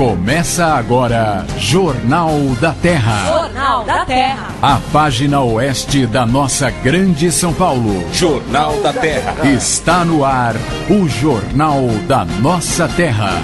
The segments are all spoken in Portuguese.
Começa agora Jornal da Terra. Jornal da Terra. A página oeste da nossa grande São Paulo. Jornal da Terra. Está no ar o Jornal da Nossa Terra.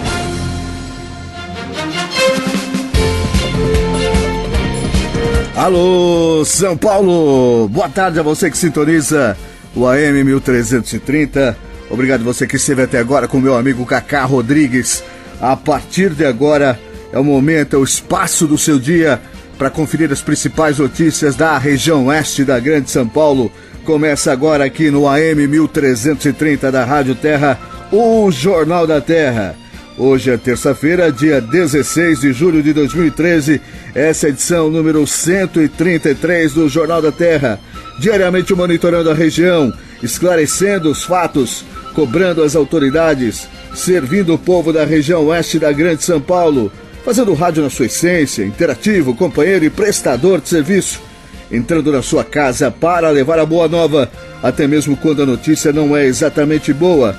Alô, São Paulo! Boa tarde a você que sintoniza o AM 1330. Obrigado você que esteve até agora com meu amigo Cacá Rodrigues. A partir de agora é o momento, é o espaço do seu dia para conferir as principais notícias da região oeste da Grande São Paulo. Começa agora aqui no AM 1330 da Rádio Terra, o Jornal da Terra. Hoje é terça-feira, dia 16 de julho de 2013. Essa é a edição número 133 do Jornal da Terra. Diariamente monitorando a região, esclarecendo os fatos, cobrando as autoridades, servindo o povo da região oeste da Grande São Paulo, fazendo rádio na sua essência, interativo, companheiro e prestador de serviço, entrando na sua casa para levar a boa nova, até mesmo quando a notícia não é exatamente boa.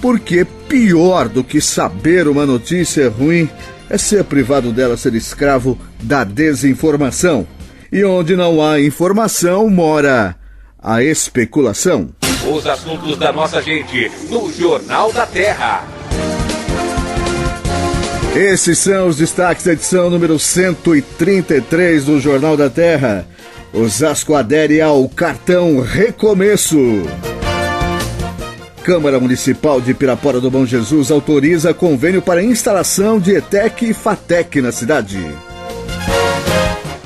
Porque pior do que saber uma notícia ruim é ser privado dela, ser escravo da desinformação. E onde não há informação, mora a especulação. Os assuntos da nossa gente no Jornal da Terra. Esses são os destaques da edição número 133 do Jornal da Terra. Osasco adere ao cartão Recomeço. Câmara Municipal de Pirapora do Bom Jesus autoriza convênio para instalação de ETEC e FATEC na cidade.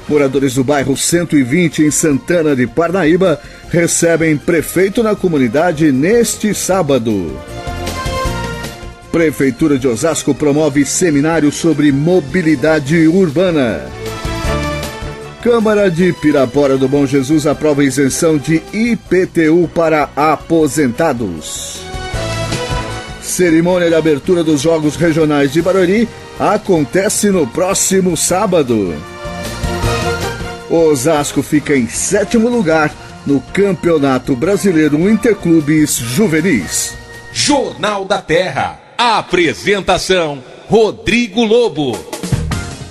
Moradores do bairro 120 em Santana de Parnaíba recebem prefeito na comunidade neste sábado. Prefeitura de Osasco promove seminário sobre mobilidade urbana. Câmara de Pirapora do Bom Jesus aprova isenção de IPTU para aposentados. Cerimônia de abertura dos Jogos Regionais de Barueri acontece no próximo sábado. Osasco fica em 7º lugar no Campeonato Brasileiro Interclubes Juvenis. Jornal da Terra. A apresentação: Rodrigo Lobo.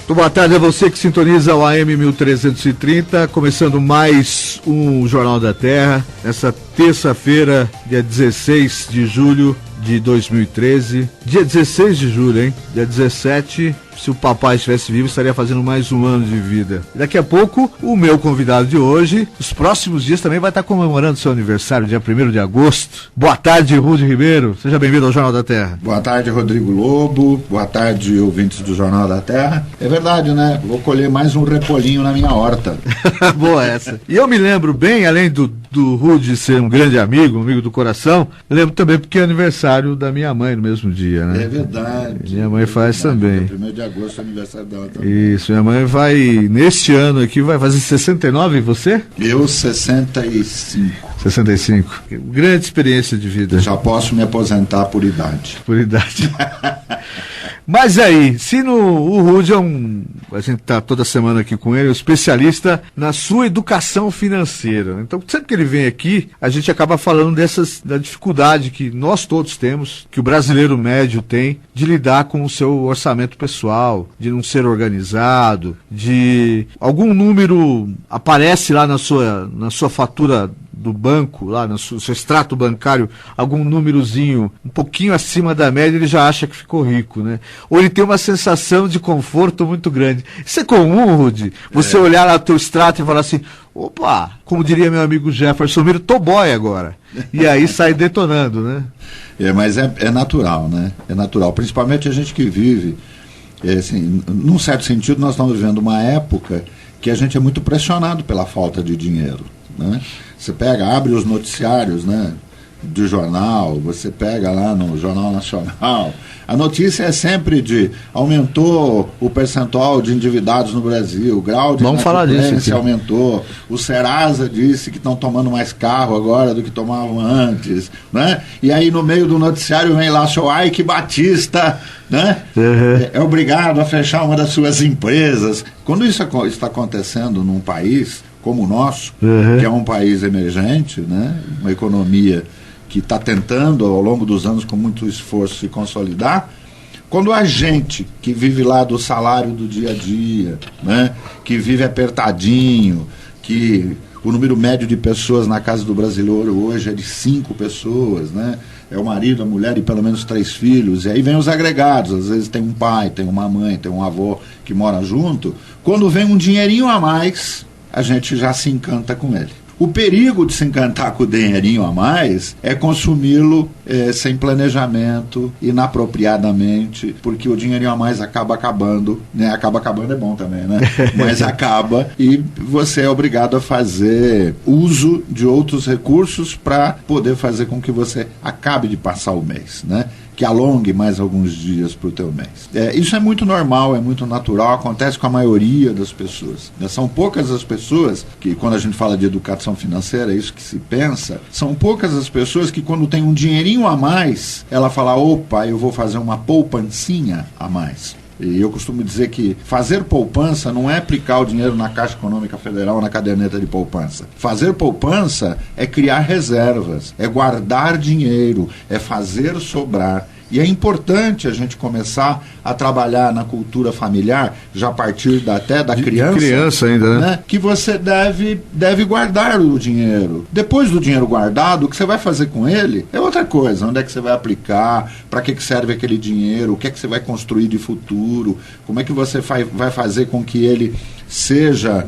Boa tarde a você que sintoniza o AM 1330, começando mais um Jornal da Terra, essa terça-feira, dia 16 de julho de 2013, dia 16 de julho, hein? Dia 17, se o papai estivesse vivo, estaria fazendo mais um ano de vida. Daqui a pouco, o meu convidado de hoje, os próximos dias também vai estar comemorando seu aniversário, dia 1º de agosto. Boa tarde, Rudy Ribeiro, seja bem-vindo ao Jornal da Terra. Boa tarde, Rodrigo Lobo, boa tarde, ouvintes do Jornal da Terra. É verdade, né? Vou colher mais um repolinho na minha horta. Boa essa. E eu me lembro bem, além do Rudy ser um grande amigo, um amigo do coração, lembro também porque é aniversário da minha mãe no mesmo dia, né? É verdade. Minha mãe faz também. 1º de agosto é aniversário dela também. Isso, minha mãe vai, neste ano aqui, vai fazer 69, e você? Eu, 65. 65. Grande experiência de vida. Já posso me aposentar por idade. Por idade. Mas aí, se o Rudy é a gente está toda semana aqui com ele, um especialista na sua educação financeira. Então, sempre que ele vem aqui, a gente acaba falando da dificuldade que nós todos temos, que o brasileiro médio tem, de lidar com o seu orçamento pessoal, de não ser organizado, de algum número aparece lá na sua fatura do banco, lá no seu extrato bancário, algum númerozinho um pouquinho acima da média, ele já acha que ficou rico, né? Ou ele tem uma sensação de conforto muito grande. Isso é comum, Rudy? Você olhar lá o teu extrato e falar assim, opa, como diria meu amigo Jefferson Miro, tô boy agora. E aí sai detonando, né? Mas é natural, né? É natural, principalmente a gente que vive, assim, num certo sentido, nós estamos vivendo uma época que a gente é muito pressionado pela falta de dinheiro, né? Você abre os noticiários, né, do jornal, você pega lá no Jornal Nacional, a notícia é sempre de aumentou o percentual de endividados no Brasil, o grau de inadimplência aumentou, o Serasa disse que estão tomando mais carro agora do que tomavam antes, né? E aí no meio do noticiário vem lá o seu Ike Batista, né? É obrigado a fechar uma das suas empresas. Quando isso está acontecendo num país como o nosso, que é um país emergente, né? Uma economia que está tentando, ao longo dos anos, com muito esforço, se consolidar, Quando a gente que vive lá do salário do dia a dia, né, que vive apertadinho, que o número médio de pessoas na casa do brasileiro hoje é de 5 pessoas, né? É o marido, a mulher e pelo menos 3 filhos, e aí vem os agregados, às vezes tem um pai, tem uma mãe, tem um avô que mora junto. Quando vem um dinheirinho a mais, a gente já se encanta com ele. O perigo de se encantar com o dinheirinho a mais é consumi-lo sem planejamento, inapropriadamente, porque o dinheirinho a mais acaba acabando, né? Acaba acabando é bom também, né? Mas acaba e você é obrigado a fazer uso de outros recursos para poder fazer com que você acabe de passar o mês, né? Que alongue mais alguns dias para o teu mês. Isso é muito normal, é muito natural, acontece com a maioria das pessoas. São poucas as pessoas que, quando a gente fala de educação financeira, é isso que se pensa, são poucas as pessoas que, quando tem um dinheirinho a mais, ela fala, opa, eu vou fazer uma poupancinha a mais. E eu costumo dizer que fazer poupança não é aplicar o dinheiro na Caixa Econômica Federal ou na caderneta de poupança. Fazer poupança é criar reservas, é guardar dinheiro, é fazer sobrar. E é importante a gente começar a trabalhar na cultura familiar, já a partir até da criança. De criança ainda, né? Que você deve guardar o dinheiro. Depois do dinheiro guardado, o que você vai fazer com ele é outra coisa. Onde é que você vai aplicar? Para que serve aquele dinheiro? O que é que você vai construir de futuro? Como é que você vai fazer com que ele seja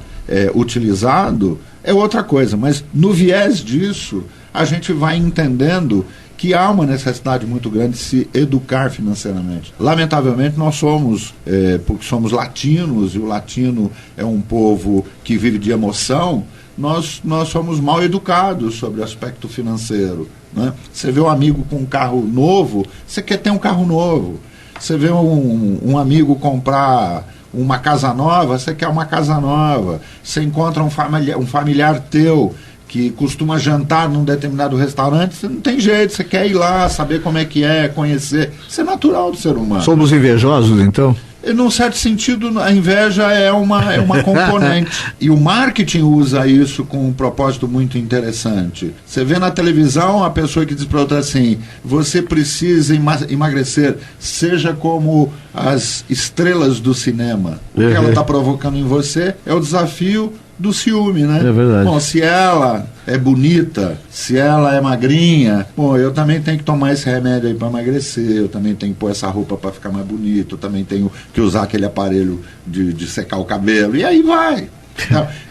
utilizado? É outra coisa. Mas no viés disso, a gente vai entendendo que há uma necessidade muito grande de se educar financeiramente. Lamentavelmente, nós somos, porque somos latinos, e o latino é um povo que vive de emoção, nós somos mal educados sobre o aspecto financeiro, né? Você vê um amigo com um carro novo, você quer ter um carro novo. Você vê um amigo comprar uma casa nova, você quer uma casa nova. Você encontra um familiar teu que costuma jantar num determinado restaurante, você não tem jeito, você quer ir lá, saber como é que é, conhecer. Isso é natural do ser humano. Somos invejosos, então? E, num certo sentido, a inveja é uma componente. E o marketing usa isso com um propósito muito interessante. Você vê na televisão a pessoa que diz para outra assim, você precisa emagrecer, seja como as estrelas do cinema. O que ela está provocando em você é o desafio do ciúme, né? É verdade. Bom, se ela é bonita, se ela é magrinha, bom, eu também tenho que tomar esse remédio aí para emagrecer, eu também tenho que pôr essa roupa para ficar mais bonito, eu também tenho que usar aquele aparelho de secar o cabelo, e aí vai.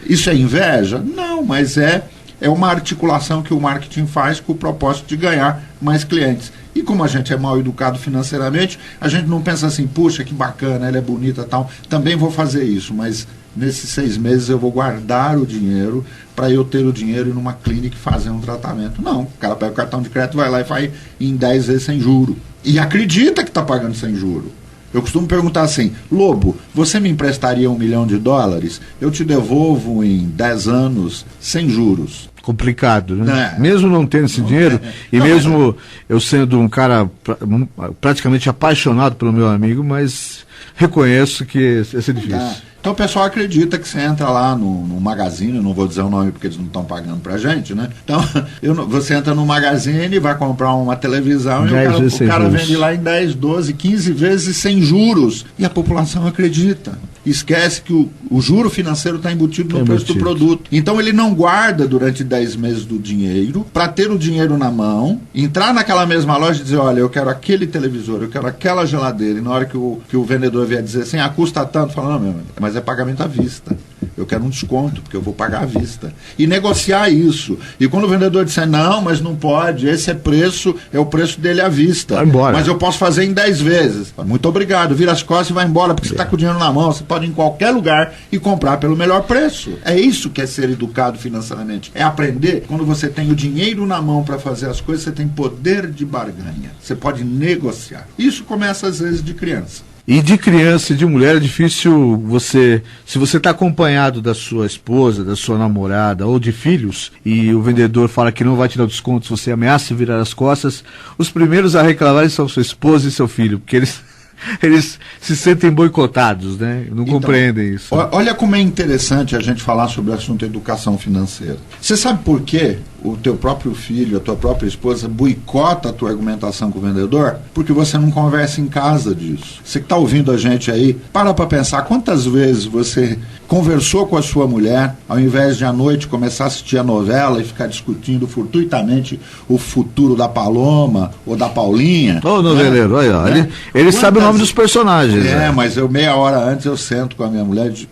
Isso é inveja? Não, mas é uma articulação que o marketing faz com o propósito de ganhar mais clientes. E como a gente é mal educado financeiramente, a gente não pensa assim, puxa, que bacana, ela é bonita e tal, também vou fazer isso, mas nesses 6 meses eu vou guardar o dinheiro para eu ter o dinheiro e numa clínica fazer um tratamento. Não, o cara pega o cartão de crédito, vai lá e faz em 10 vezes sem juro. E acredita que está pagando sem juro. Eu costumo perguntar assim, Lobo, você me emprestaria $1 milhão? Eu te devolvo em 10 anos sem juros. Complicado, né? Mesmo não tendo esse dinheiro, e mesmo eu sendo um cara praticamente apaixonado pelo meu amigo, mas reconheço que ia ser difícil. Então o pessoal acredita que você entra lá no Magazine, não vou dizer o nome porque eles não estão pagando pra gente, né? Então você entra no Magazine, vai comprar uma televisão e o cara vende lá em 10, 12, 15 vezes sem juros. E a população acredita. Esquece que o juro financeiro está embutido no preço do produto. Então ele não guarda durante 10 meses do dinheiro para ter o dinheiro na mão, entrar naquela mesma loja e dizer, olha, eu quero aquele televisor, eu quero aquela geladeira. E na hora que o vendedor vier dizer assim, custa tanto, fala, não, meu amigo, mas é pagamento à vista. Eu quero um desconto, porque eu vou pagar à vista. E negociar isso. E quando o vendedor disser, não, mas não pode, esse é o preço dele à vista. Vai embora. Mas eu posso fazer em 10 vezes. Muito obrigado, vira as costas e vai embora, porque você está com o dinheiro na mão, você pode ir em qualquer lugar e comprar pelo melhor preço. É isso que é ser educado financeiramente. É aprender, quando você tem o dinheiro na mão para fazer as coisas, você tem poder de barganha. Você pode negociar. Isso começa às vezes de criança. E de criança e de mulher é difícil se você está acompanhado da sua esposa, da sua namorada ou de filhos, e o vendedor fala que não vai te dar desconto se você ameaça virar as costas, os primeiros a reclamarem são sua esposa e seu filho, porque eles se sentem boicotados, né? Não compreendem isso. Olha como é interessante a gente falar sobre o assunto educação financeira. Você sabe por quê o teu próprio filho, a tua própria esposa boicota a tua argumentação com o vendedor porque você não conversa em casa disso. Você que está ouvindo a gente aí, para pensar quantas vezes você conversou com a sua mulher, ao invés de à noite começar a assistir a novela e ficar discutindo fortuitamente o futuro da Paloma ou da Paulinha. Ô, noveleiro, aí, ó. Ele sabe o nome dos personagens. Mas eu meia hora antes eu sento com a minha mulher de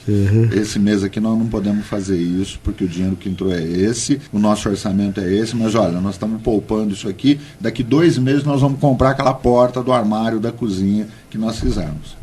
esse mês aqui nós não podemos fazer isso, porque o dinheiro que entrou é esse, o nosso orçamento é esse, mas olha, nós estamos poupando isso aqui, daqui 2 meses nós vamos comprar aquela porta do armário da cozinha que nós fizemos.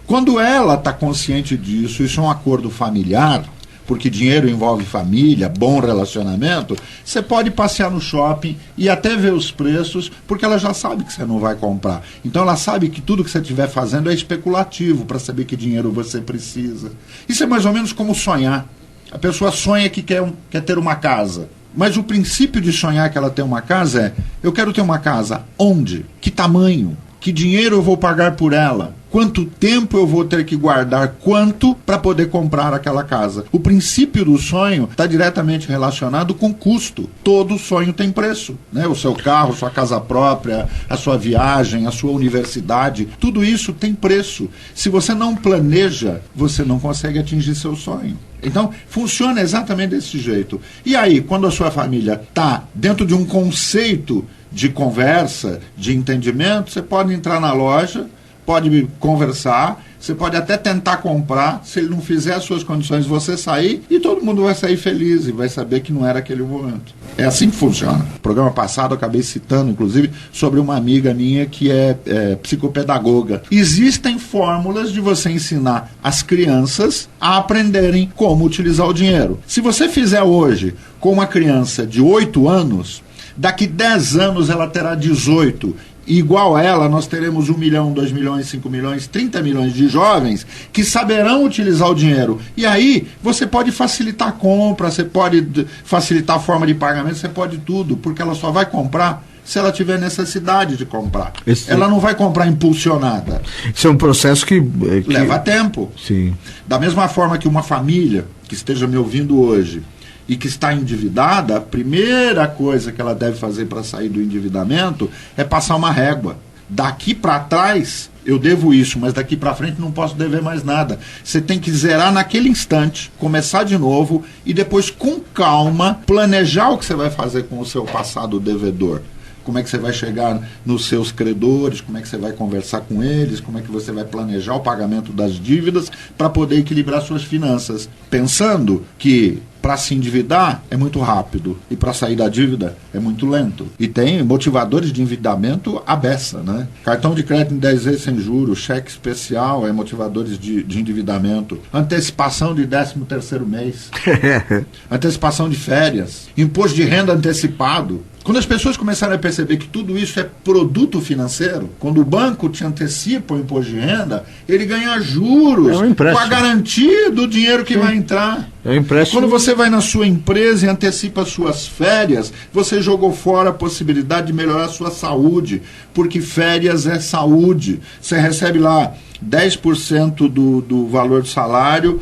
Quando ela está consciente disso, isso é um acordo familiar, porque dinheiro envolve família, bom relacionamento, você pode passear no shopping e até ver os preços, porque ela já sabe que você não vai comprar. Então ela sabe que tudo que você estiver fazendo é especulativo, para saber que dinheiro você precisa. Isso é mais ou menos como sonhar. A pessoa sonha que quer ter uma casa. Mas o princípio de sonhar que ela tem uma casa é: eu quero ter uma casa onde? Que tamanho? Que dinheiro eu vou pagar por ela? Quanto tempo eu vou ter que guardar quanto para poder comprar aquela casa? O princípio do sonho está diretamente relacionado com custo. Todo sonho tem preço, né? O seu carro, sua casa própria, a sua viagem, a sua universidade, tudo isso tem preço. Se você não planeja, você não consegue atingir seu sonho. Então, funciona exatamente desse jeito. E aí, quando a sua família está dentro de um conceito de conversa, de entendimento, você pode entrar na loja, pode conversar, você pode até tentar comprar, se ele não fizer as suas condições, você sair e todo mundo vai sair feliz e vai saber que não era aquele momento. É assim que funciona. No programa passado eu acabei citando, inclusive, sobre uma amiga minha que é psicopedagoga. Existem fórmulas de você ensinar as crianças a aprenderem como utilizar o dinheiro. Se você fizer hoje com uma criança de 8 anos, daqui 10 anos ela terá 18. E igual a ela, nós teremos 1 milhão, 2 milhões, 5 milhões, 30 milhões de jovens que saberão utilizar o dinheiro. E aí, você pode facilitar a compra, você pode facilitar a forma de pagamento, você pode tudo, porque ela só vai comprar se ela tiver necessidade de comprar. Ela não vai comprar impulsionada. Isso é um processo que leva tempo. Sim. Da mesma forma que uma família que esteja me ouvindo hoje e que está endividada, a primeira coisa que ela deve fazer para sair do endividamento é passar uma régua. Daqui para trás eu devo isso, mas daqui para frente não posso dever mais nada. Você tem que zerar naquele instante, começar de novo e depois, com calma, planejar o que você vai fazer com o seu passado devedor. Como é que você vai chegar nos seus credores, como é que você vai conversar com eles, como é que você vai planejar o pagamento das dívidas para poder equilibrar suas finanças. Pensando que para se endividar é muito rápido e para sair da dívida é muito lento. E tem motivadores de endividamento à beça, né? Cartão de crédito em 10 vezes sem juros, cheque especial é motivadores de endividamento, antecipação de 13º mês, antecipação de férias, imposto de renda antecipado. Quando as pessoas começarem a perceber que tudo isso é produto financeiro, quando o banco te antecipa o imposto de renda, ele ganha juros com a garantia do dinheiro que vai entrar. É um empréstimo. Quando você vai na sua empresa e antecipa suas férias, você jogou fora a possibilidade de melhorar a sua saúde, porque férias é saúde. Você recebe lá 10% do valor do salário,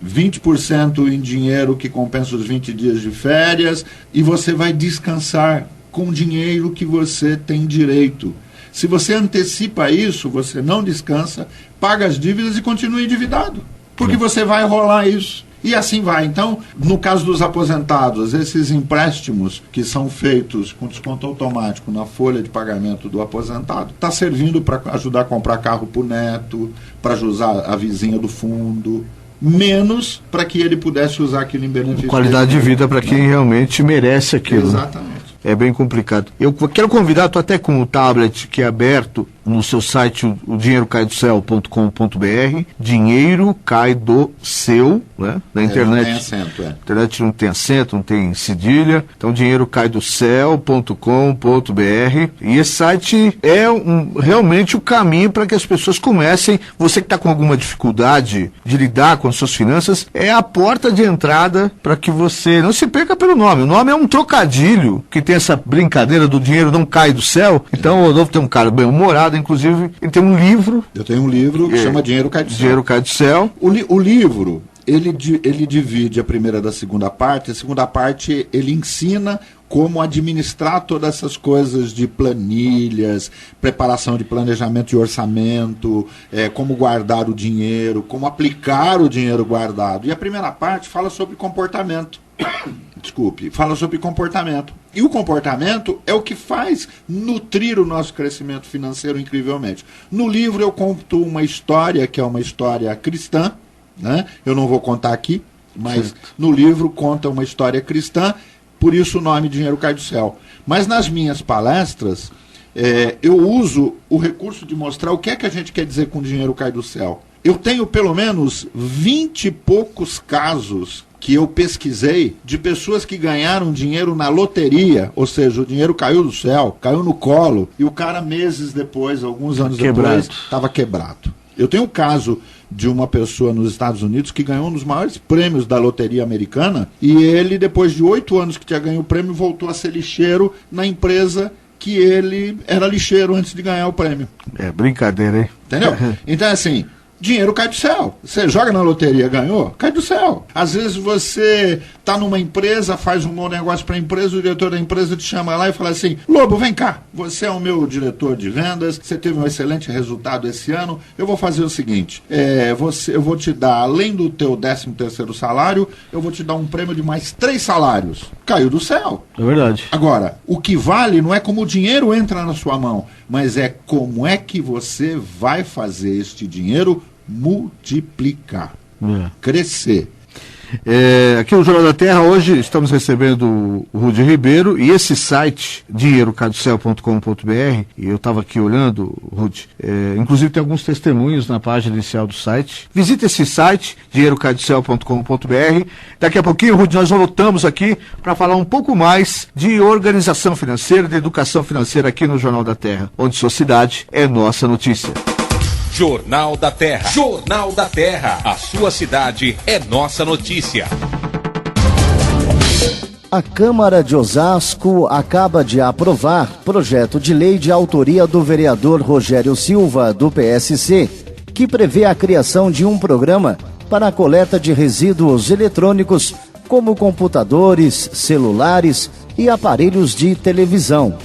20% em dinheiro que compensa os 20 dias de férias, e você vai descansar com dinheiro que você tem direito. Se você antecipa isso, você não descansa, paga as dívidas e continua endividado, porque você vai rolar isso. E assim vai. Então, no caso dos aposentados, esses empréstimos que são feitos com desconto automático na folha de pagamento do aposentado, está servindo para ajudar a comprar carro para o neto, para ajudar a vizinha do fundo, menos para que ele pudesse usar aquilo em benefício. Qualidade de vida para quem realmente merece aquilo. Exatamente. Né? É bem complicado. Eu quero convidar, estou até com o tablet que é aberto no seu site, o dinheirocaidocel.com.br, dinheiro cai do seu, né? Na internet. Não tem acento, A internet não tem acento, não tem cedilha. Então, dinheirocaiDoCel.com.br. E esse site é realmente o caminho para que as pessoas comecem. Você que está com alguma dificuldade de lidar com as suas finanças, é a porta de entrada para que você não se perca pelo nome. O nome é um trocadilho que tem essa brincadeira do dinheiro não cai do céu. Então, o Rodolfo tem um cara bem-humorado, inclusive, ele tem um livro. Eu tenho um livro que chama Dinheiro Cai do Céu. Dinheiro Cai do Céu. O livro, ele divide a primeira da segunda parte. A segunda parte ele ensina como administrar todas essas coisas de planilhas, preparação de planejamento de orçamento, como guardar o dinheiro, como aplicar o dinheiro guardado. E a primeira parte fala sobre comportamento. Fala sobre comportamento. E o comportamento é o que faz nutrir o nosso crescimento financeiro incrivelmente. No livro eu conto uma história, que é uma história cristã, né? Eu não vou contar aqui, mas no livro conta uma história cristã, por isso o nome Dinheiro Cai do Céu. Mas nas minhas palestras, eu uso o recurso de mostrar o que é que a gente quer dizer com dinheiro cai do céu. Eu tenho pelo menos 20 e poucos casos que eu pesquisei de pessoas que ganharam dinheiro na loteria, ou seja, o dinheiro caiu do céu, caiu no colo, e o cara meses depois, alguns anos depois, estava quebrado. Eu tenho um caso de uma pessoa nos Estados Unidos que ganhou um dos maiores prêmios da loteria americana, e ele, depois de 8 anos que tinha ganho o prêmio, voltou a ser lixeiro na empresa que ele era lixeiro antes de ganhar o prêmio. É brincadeira, hein? Entendeu? Então, assim, dinheiro cai do céu. Você joga na loteria, ganhou, cai do céu. Às vezes você está numa empresa, faz um bom negócio para a empresa, o diretor da empresa te chama lá e fala assim: Lobo, vem cá, você é o meu diretor de vendas, você teve um excelente resultado esse ano, eu vou fazer o seguinte, eu vou te dar, além do teu 13º salário, eu vou te dar um prêmio de mais 3 salários. Caiu do céu. É verdade. Agora, o que vale não é como o dinheiro entra na sua mão, mas é como é que você vai fazer este dinheiro multiplicar, crescer. Aqui no Jornal da Terra, hoje estamos recebendo o Rudy Ribeiro, e esse site, dinheirocaiudocéu.com.br, e eu estava aqui olhando, Rudy, inclusive tem alguns testemunhos na página inicial do site. Visite esse site, dinheirocaiudocéu.com.br. Daqui a pouquinho, Rudy, nós voltamos aqui para falar um pouco mais de organização financeira, de educação financeira aqui no Jornal da Terra, onde sua cidade é nossa notícia. Jornal da Terra. Jornal da Terra. A sua cidade é nossa notícia. A Câmara de Osasco acaba de aprovar projeto de lei de autoria do vereador Rogério Silva, do PSC, que prevê a criação de um programa para a coleta de resíduos eletrônicos, como computadores, celulares e aparelhos de televisão.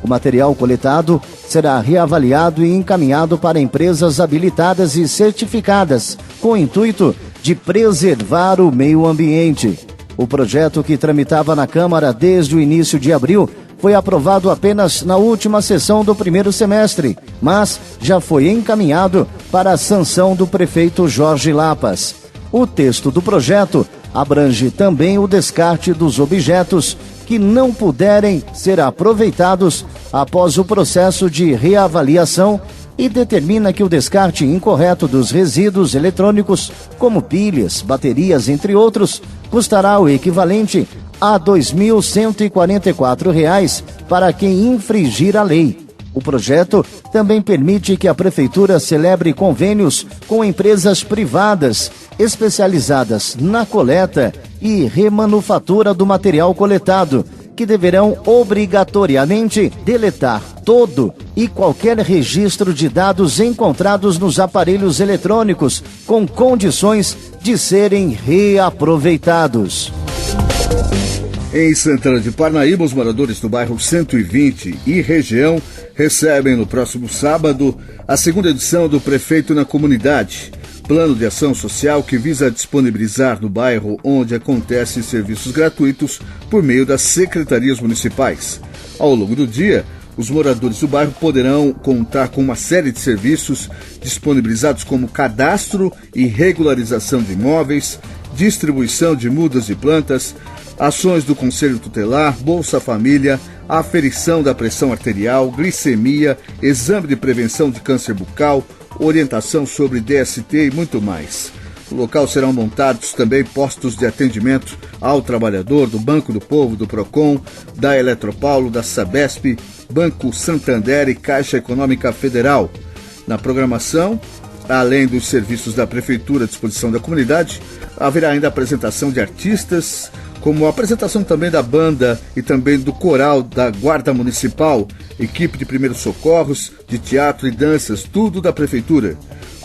O material coletado será reavaliado e encaminhado para empresas habilitadas e certificadas, com o intuito de preservar o meio ambiente. O projeto, que tramitava na Câmara desde o início de abril, foi aprovado apenas na última sessão do primeiro semestre, mas já foi encaminhado para a sanção do prefeito Jorge Lapas. O texto do projeto abrange também o descarte dos objetos que não puderem ser aproveitados após o processo de reavaliação e determina que o descarte incorreto dos resíduos eletrônicos, como pilhas, baterias, entre outros, custará o equivalente a R$ 2.144 para quem infringir a lei. O projeto também permite que a Prefeitura celebre convênios com empresas privadas especializadas na coleta e remanufatura do material coletado, que deverão obrigatoriamente deletar todo e qualquer registro de dados encontrados nos aparelhos eletrônicos, com condições de serem reaproveitados. Em Santana de Parnaíba, os moradores do bairro 120 e região recebem no próximo sábado a segunda edição do Prefeito na Comunidade, plano de ação social que visa disponibilizar no bairro onde acontecem serviços gratuitos por meio das secretarias municipais. Ao longo do dia, os moradores do bairro poderão contar com uma série de serviços disponibilizados, como cadastro e regularização de imóveis, distribuição de mudas de plantas, ações do Conselho Tutelar, Bolsa Família, aferição da pressão arterial, glicemia, exame de prevenção de câncer bucal, orientação sobre DST e muito mais. No local serão montados também postos de atendimento ao trabalhador do Banco do Povo, do Procon, da Eletropaulo, da Sabesp, Banco Santander e Caixa Econômica Federal. Na programação, além dos serviços da Prefeitura à disposição da comunidade, haverá ainda a apresentação de artistas, como a apresentação também da banda e também do coral da Guarda Municipal, equipe de primeiros socorros, de teatro e danças, tudo da Prefeitura.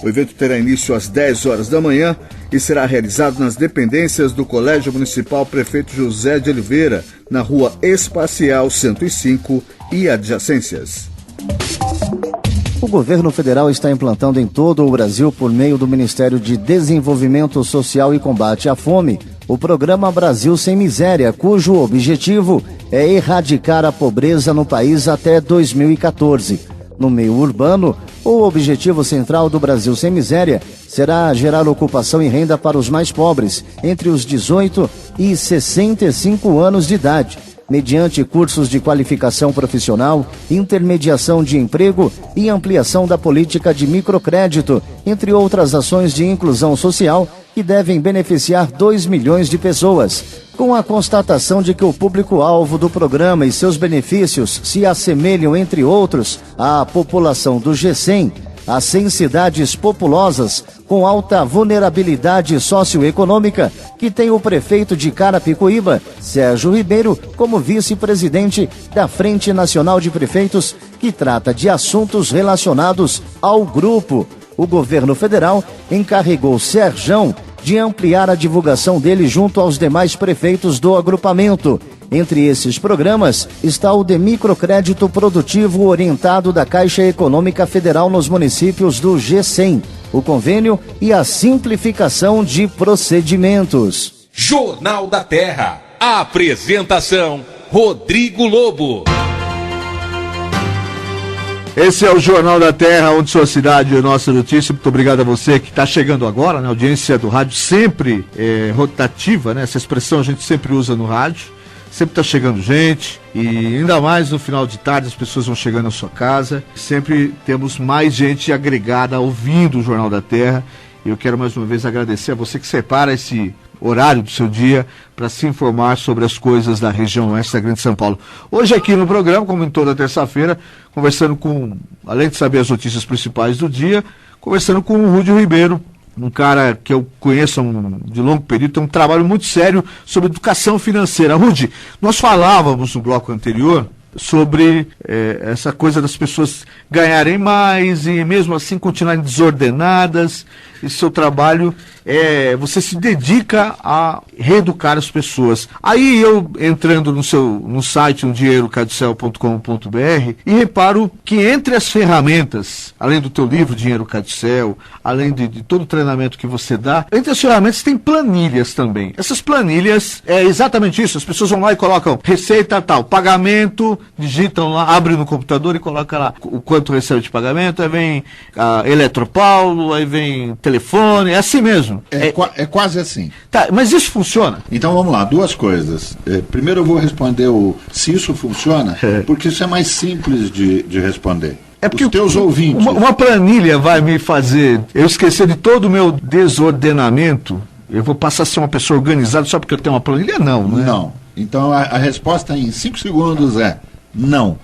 O evento terá início às 10 horas da manhã e será realizado nas dependências do Colégio Municipal Prefeito José de Oliveira, na Rua Espacial 105 e adjacências. O governo federal está implantando em todo o Brasil, por meio do Ministério de Desenvolvimento Social e Combate à Fome, o programa Brasil Sem Miséria, cujo objetivo é erradicar a pobreza no país até 2014. No meio urbano, o objetivo central do Brasil Sem Miséria será gerar ocupação e renda para os mais pobres, entre os 18 e 65 anos de idade, mediante cursos de qualificação profissional, intermediação de emprego e ampliação da política de microcrédito, entre outras ações de inclusão social que devem beneficiar 2 milhões de pessoas. Com a constatação de que o público-alvo do programa e seus benefícios se assemelham, entre outros, à população do G100, as 100 cidades populosas com alta vulnerabilidade socioeconômica, que tem o prefeito de Carapicuíba, Sérgio Ribeiro, como vice-presidente da Frente Nacional de Prefeitos, que trata de assuntos relacionados ao grupo. O governo federal encarregou Serjão de ampliar a divulgação dele junto aos demais prefeitos do agrupamento. Entre esses programas está o de microcrédito produtivo orientado da Caixa Econômica Federal nos municípios do G100, o convênio e a simplificação de procedimentos. Jornal da Terra. Apresentação: Rodrigo Lobo. Esse é o Jornal da Terra, onde sua cidade é nossa notícia. Muito obrigado a você que está chegando agora, na audiência do rádio, sempre rotativa, né? Essa expressão a gente sempre usa no rádio. Sempre está chegando gente, e ainda mais no final de tarde as pessoas vão chegando à sua casa. Sempre temos mais gente agregada ouvindo o Jornal da Terra. E eu quero mais uma vez agradecer a você que separa esse horário do seu dia para se informar sobre as coisas da região oeste da Grande São Paulo. Hoje aqui no programa, como em toda terça-feira, conversando com, além de saber as notícias principais do dia, conversando com o Rúdio Ribeiro, um cara que eu conheço de longo período, tem um trabalho muito sério sobre educação financeira. Rudy, nós falávamos no bloco anterior sobre essa coisa das pessoas ganharem mais e mesmo assim continuarem desordenadas. E seu trabalho você se dedica a reeducar as pessoas. Aí eu entrando no site dinheirocadicel.com.br e reparo que entre as ferramentas, além do teu livro Dinheiro Cadicel, além de todo o treinamento que você dá, entre as ferramentas tem planilhas também. Essas planilhas é exatamente isso, as pessoas vão lá e colocam receita tal, pagamento, digitam lá, abrem no computador e colocam lá o quanto recebe de pagamento, aí vem Eletropaulo, aí vem telefone, é assim mesmo. É quase assim. Tá, mas isso funciona? Então vamos lá, duas coisas. Primeiro eu vou responder se isso funciona, porque isso é mais simples de responder. É porque os teus ouvintes... Uma planilha vai me fazer eu esquecer de todo o meu desordenamento? Eu vou passar a ser uma pessoa organizada só porque eu tenho uma planilha? Não, né? Não. Então a resposta em 5 segundos é não.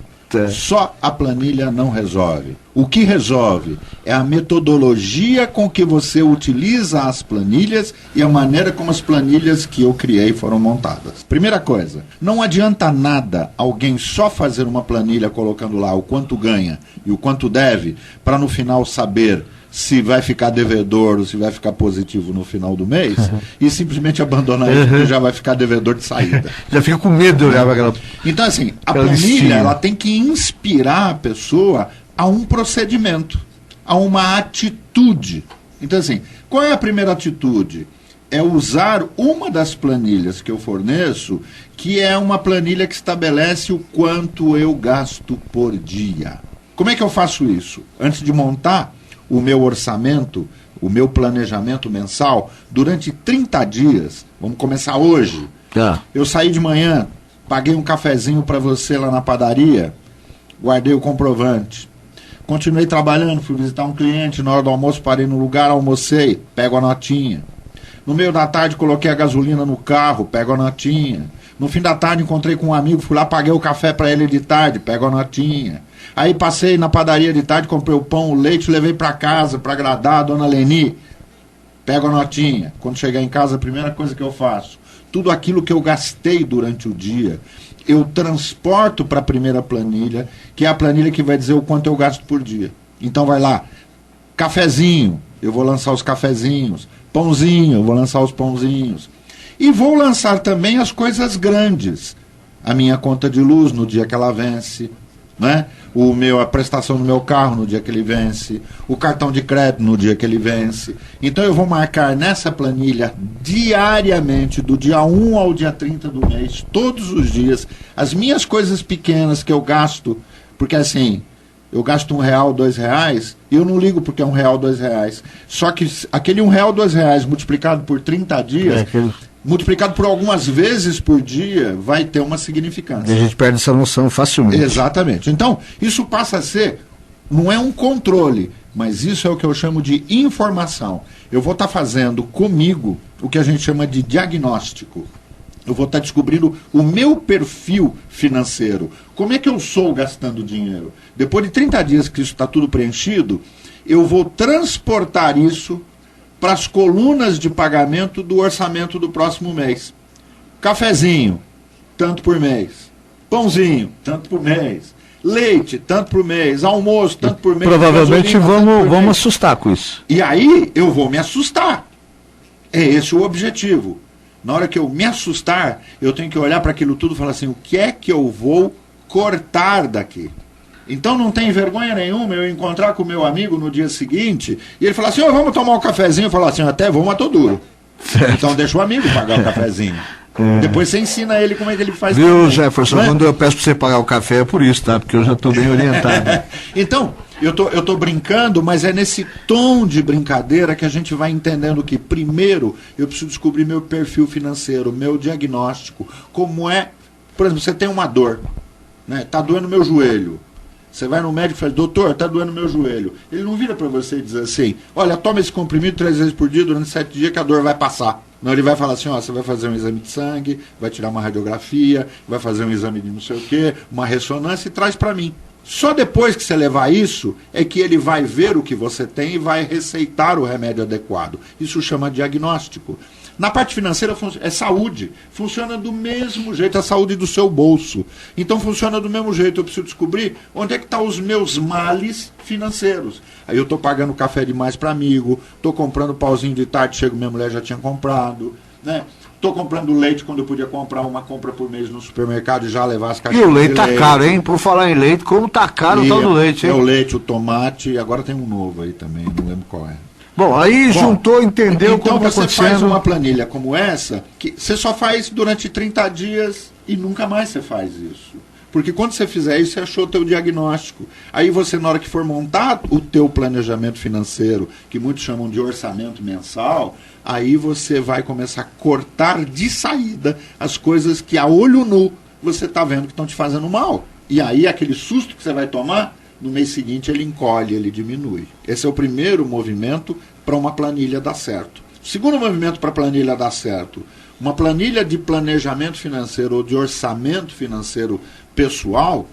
Só a planilha não resolve. O que resolve é a metodologia com que você utiliza as planilhas e a maneira como as planilhas que eu criei foram montadas. Primeira coisa, não adianta nada alguém só fazer uma planilha colocando lá o quanto ganha e o quanto deve, para no final saber se vai ficar devedor ou se vai ficar positivo no final do mês, e simplesmente abandonar isso, porque já vai ficar devedor de saída. Já fica com medo de olhar para aquela... Então, assim, a planilha, ela tem que inspirar a pessoa a um procedimento, a uma atitude. Então, assim, qual é a primeira atitude? É usar uma das planilhas que eu forneço, que é uma planilha que estabelece o quanto eu gasto por dia. Como é que eu faço isso? Antes de montar o meu orçamento, o meu planejamento mensal, durante 30 dias, vamos começar hoje, eu saí de manhã, paguei um cafezinho para você lá na padaria, guardei o comprovante, continuei trabalhando, fui visitar um cliente, na hora do almoço parei no lugar, almocei, pego a notinha. No meio da tarde coloquei a gasolina no carro, pego a notinha. No fim da tarde encontrei com um amigo, fui lá, paguei o café para ele de tarde, pego a notinha. Aí passei na padaria de tarde, comprei o pão, o leite, levei para casa para agradar a dona Leni. Pego a notinha. Quando chegar em casa, a primeira coisa que eu faço, tudo aquilo que eu gastei durante o dia, eu transporto para a primeira planilha, que é a planilha que vai dizer o quanto eu gasto por dia. Então vai lá, cafezinho, eu vou lançar os cafezinhos, pãozinho, eu vou lançar os pãozinhos. E vou lançar também as coisas grandes. A minha conta de luz no dia que ela vence, né? A prestação do meu carro no dia que ele vence, o cartão de crédito no dia que ele vence. Então eu vou marcar nessa planilha diariamente, do dia 1 ao dia 30 do mês, todos os dias, as minhas coisas pequenas que eu gasto, porque assim, eu gasto R$1, R$2, e eu não ligo porque é R$1, R$2. Só que aquele R$1, R$2 multiplicado por 30 dias, multiplicado por algumas vezes por dia, vai ter uma significância. E a gente perde essa noção facilmente. Exatamente. Então, isso passa a ser, não é um controle, mas isso é o que eu chamo de informação. Eu vou estar fazendo comigo o que a gente chama de diagnóstico. Eu vou estar descobrindo o meu perfil financeiro. Como é que eu sou gastando dinheiro? Depois de 30 dias que isso está tudo preenchido, eu vou transportar isso para as colunas de pagamento do orçamento do próximo mês. Cafezinho, tanto por mês. Pãozinho, tanto por mês. Leite, tanto por mês. Almoço, tanto por mês. Provavelmente vamos assustar com isso. E aí eu vou me assustar. É esse o objetivo. Na hora que eu me assustar, eu tenho que olhar para aquilo tudo e falar assim, o que é que eu vou cortar daqui? Então não tem vergonha nenhuma eu encontrar com o meu amigo no dia seguinte e ele falar assim, vamos tomar um cafezinho. Eu falar assim, até vou, mas tô duro. Certo. Então deixa o amigo pagar o cafezinho. Depois você ensina ele como é que ele faz. Viu, também. Jefferson, quando eu peço para você pagar o café é por isso, tá? Porque eu já estou bem orientado. Então, eu tô brincando, mas é nesse tom de brincadeira que a gente vai entendendo que, primeiro, eu preciso descobrir meu perfil financeiro, meu diagnóstico, como é, por exemplo, você tem uma dor, né? Tá doendo meu joelho. Você vai no médico e fala, doutor, tá doendo meu joelho. Ele não vira para você e diz assim, olha, toma esse comprimido 3 vezes por dia durante 7 dias que a dor vai passar. Não, ele vai falar assim, você vai fazer um exame de sangue, vai tirar uma radiografia, vai fazer um exame de não sei o quê, uma ressonância e traz para mim. Só depois que você levar isso, é que ele vai ver o que você tem e vai receitar o remédio adequado. Isso chama diagnóstico. Na parte financeira é saúde. Funciona do mesmo jeito, a saúde do seu bolso. Então funciona do mesmo jeito. Eu preciso descobrir onde é que estão os meus males financeiros. Aí eu estou pagando café demais para amigo, estou comprando pauzinho de tarde, chego, minha mulher já tinha comprado, né? Estou comprando leite quando eu podia comprar uma compra por mês no supermercado e já levar as caixinhas. E o leite tá caro, hein? Por falar em leite, como tá caro o tal do leite, hein? É o leite, o tomate, agora tem um novo aí também, não lembro qual é. Bom, aí juntou, entendeu como está acontecendo. Então você faz uma planilha como essa, que você só faz durante 30 dias e nunca mais você faz isso. Porque quando você fizer isso, você achou o teu diagnóstico. Aí você, na hora que for montar o teu planejamento financeiro, que muitos chamam de orçamento mensal, aí você vai começar a cortar de saída as coisas que a olho nu você está vendo que estão te fazendo mal. E aí aquele susto que você vai tomar, no mês seguinte ele encolhe, ele diminui. Esse é o primeiro movimento para uma planilha dar certo. O segundo movimento para a planilha dar certo, uma planilha de planejamento financeiro ou de orçamento financeiro pessoal,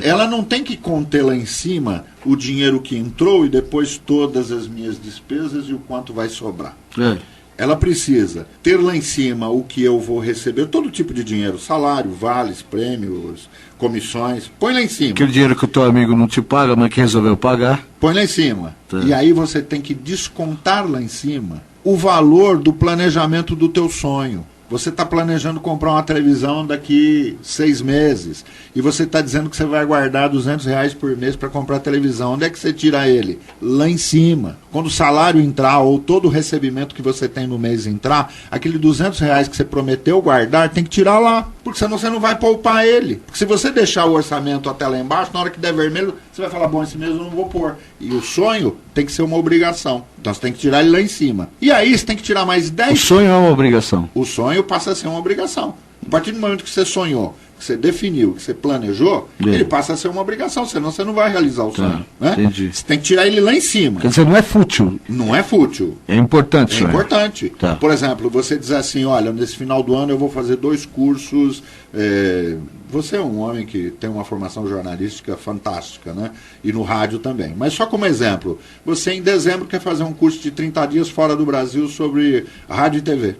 ela não tem que conter lá em cima o dinheiro que entrou e depois todas as minhas despesas e o quanto vai sobrar. Ela precisa ter lá em cima o que eu vou receber, todo tipo de dinheiro, salário, vales, prêmios, comissões, põe lá em cima. Aquele dinheiro que o teu amigo não te paga, mas que resolveu pagar. Põe lá em cima. Tá. E aí você tem que descontar lá em cima o valor do planejamento do teu sonho. Você está planejando comprar uma televisão daqui 6 meses e você está dizendo que você vai guardar R$200 por mês para comprar a televisão. Onde é que você tira ele? Lá em cima. Quando o salário entrar ou todo o recebimento que você tem no mês entrar, aquele R$200 que você prometeu guardar tem que tirar lá, porque senão você não vai poupar ele. Porque se você deixar o orçamento até lá embaixo, na hora que der vermelho, você vai falar, bom, esse mês eu não vou pôr. E o sonho tem que ser uma obrigação. Então você tem que tirar ele lá em cima. E aí você tem que tirar mais 10... O sonho é uma obrigação. O sonho passa a ser uma obrigação. A partir do momento que você sonhou, que você definiu, que você planejou, ele passa a ser uma obrigação, senão você não vai realizar o sonho. Né? Entendi. Você tem que tirar ele lá em cima. Quer dizer, não é fútil. Não é fútil. É importante. É importante. Tá. Por exemplo, você diz assim, olha, nesse final do ano eu vou fazer 2 cursos... Você é um homem que tem uma formação jornalística fantástica, né? E no rádio também. Mas só como exemplo, você em dezembro quer fazer um curso de 30 dias fora do Brasil sobre rádio e TV.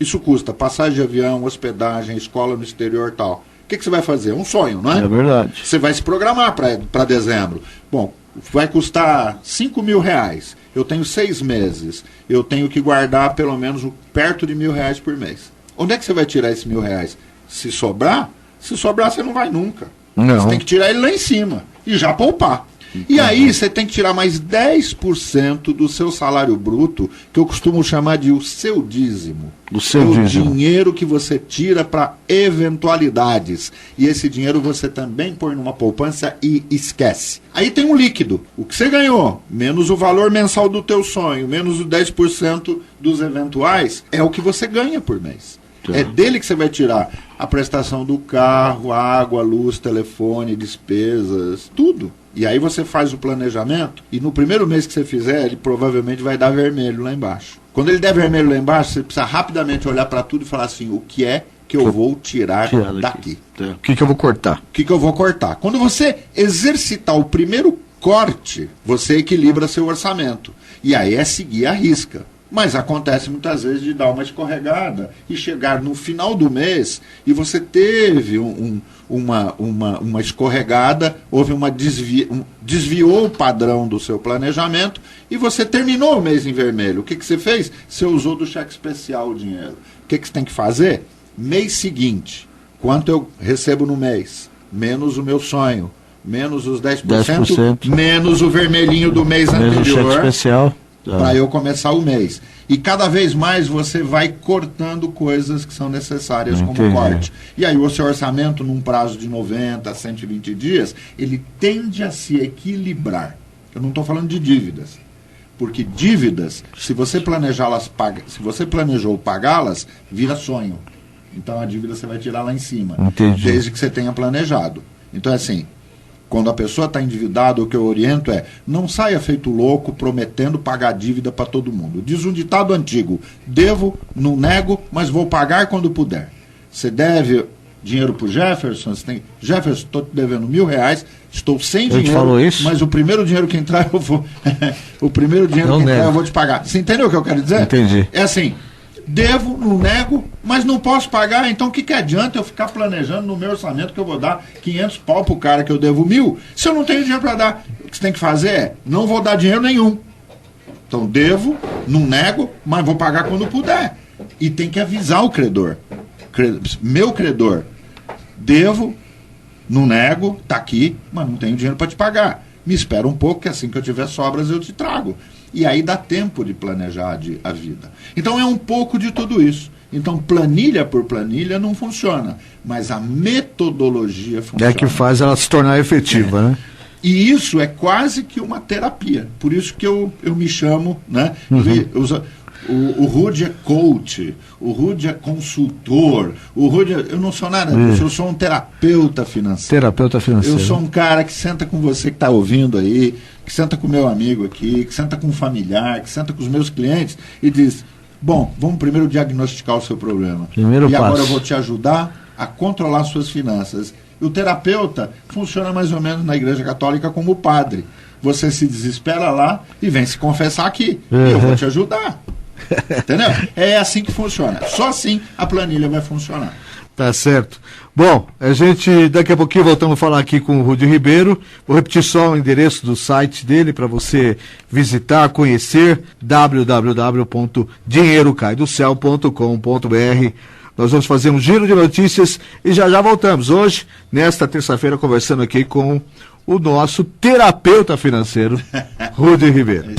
Isso custa passagem de avião, hospedagem, escola no exterior e tal. O que você vai fazer? Um sonho, não é? É verdade. Você vai se programar para dezembro. Bom, vai custar R$5.000. Eu tenho 6 meses. Eu tenho que guardar pelo menos perto de R$1.000 por mês. Onde é que você vai tirar esses R$1.000? Se sobrar, você não vai nunca. Não. Você tem que tirar ele lá em cima e já poupar. E aí você tem que tirar mais 10% do seu salário bruto, que eu costumo chamar de o seu dízimo. O seu dízimo. Dinheiro que você tira para eventualidades. E esse dinheiro você também põe numa poupança e esquece. Aí tem um líquido. O que você ganhou, menos o valor mensal do teu sonho, menos os 10% dos eventuais, é o que você ganha por mês. É dele que você vai tirar a prestação do carro, água, luz, telefone, despesas, tudo. E aí você faz o planejamento e no primeiro mês que você fizer, ele provavelmente vai dar vermelho lá embaixo. Quando ele der vermelho lá embaixo, você precisa rapidamente olhar para tudo e falar assim, o que é que eu vou tirar daqui? O que eu vou cortar? O que eu vou cortar? Quando você exercitar o primeiro corte, você equilibra seu orçamento. E aí é seguir a risca. Mas acontece muitas vezes de dar uma escorregada e chegar no final do mês e você teve uma escorregada, houve desviou o padrão do seu planejamento e você terminou o mês em vermelho. O que você fez? Você usou do cheque especial o dinheiro. O que você tem que fazer? Mês seguinte, quanto eu recebo no mês? Menos o meu sonho, menos os 10%. Menos o vermelhinho do mês anterior. Menos o cheque especial. Para eu começar o mês. E cada vez mais você vai cortando coisas que são necessárias como corte. E aí o seu orçamento, num prazo de 90 a 120 dias, ele tende a se equilibrar. Eu não estou falando de dívidas. Porque dívidas, se você se você planejou pagá-las, vira sonho. Então a dívida você vai tirar lá em cima. Entendi. Desde que você tenha planejado. Então é assim, quando a pessoa está endividada, o que eu oriento é, não saia feito louco prometendo pagar dívida para todo mundo. Diz um ditado antigo, devo, não nego, mas vou pagar quando puder. Você deve dinheiro para o Jefferson, Jefferson, estou te devendo R$1.000, estou sem dinheiro, falou isso? mas o primeiro dinheiro que entrar eu vou eu vou te pagar. Você entendeu o que eu quero dizer? Entendi. É assim, devo, não nego, mas não posso pagar, então o que adianta eu ficar planejando no meu orçamento que eu vou dar 500 pau pro cara que eu devo 1.000, se eu não tenho dinheiro para dar? O que você tem que fazer é, não vou dar dinheiro nenhum. Então devo, não nego, mas vou pagar quando puder. E tem que avisar o credor. Meu credor, devo, não nego, tá aqui, mas não tenho dinheiro para te pagar. Me espera um pouco que assim que eu tiver sobras eu te trago. E aí dá tempo de planejar a vida. Então é um pouco de tudo isso. Então planilha por planilha não funciona, mas a metodologia funciona. É que faz ela se tornar efetiva, né? E isso é quase que uma terapia. Por isso que eu me chamo, né? O Rudy é coach, o Rudy é consultor, o Rudy eu não sou nada disso, eu sou um terapeuta financeiro. Terapeuta financeiro. Eu sou um cara que senta com você que está ouvindo aí, que senta com meu amigo aqui, que senta com um familiar, que senta com os meus clientes e diz, bom, vamos primeiro diagnosticar o seu problema. Primeiro passo. Agora eu vou te ajudar a controlar suas finanças. E o terapeuta funciona mais ou menos na Igreja Católica como padre. Você se desespera lá e vem se confessar aqui. E eu vou te ajudar. Entendeu? É assim que funciona. Só assim a planilha vai funcionar. Tá certo. Bom, a gente daqui a pouquinho voltamos a falar aqui com o Rudy Ribeiro. Vou repetir só o endereço do site dele para você visitar, conhecer, www.dinheirocaiDoCéu.com.br. Nós vamos fazer um giro de notícias e já voltamos. Hoje, nesta terça-feira, conversando aqui com o nosso terapeuta financeiro, Rudy Ribeiro.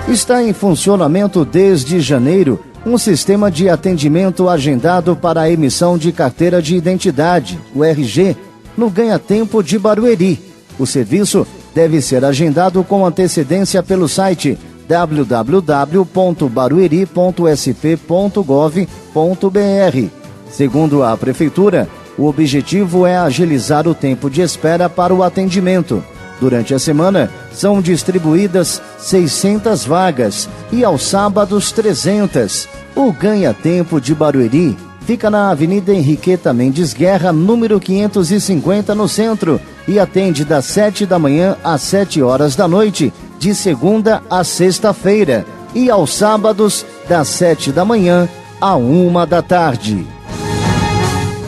Está em funcionamento desde janeiro um sistema de atendimento agendado para a emissão de carteira de identidade, o RG, no Ganha-Tempo de Barueri. O serviço deve ser agendado com antecedência pelo site www.barueri.sp.gov.br. Segundo a Prefeitura, o objetivo é agilizar o tempo de espera para o atendimento. Durante a semana, são distribuídas 600 vagas e aos sábados 300. O Ganha-Tempo de Barueri fica na Avenida Henriqueta Mendes Guerra, número 550, no centro, e atende das 7 da manhã às 7 horas da noite, de segunda a sexta-feira, e aos sábados, das 7 da manhã à 1 da tarde.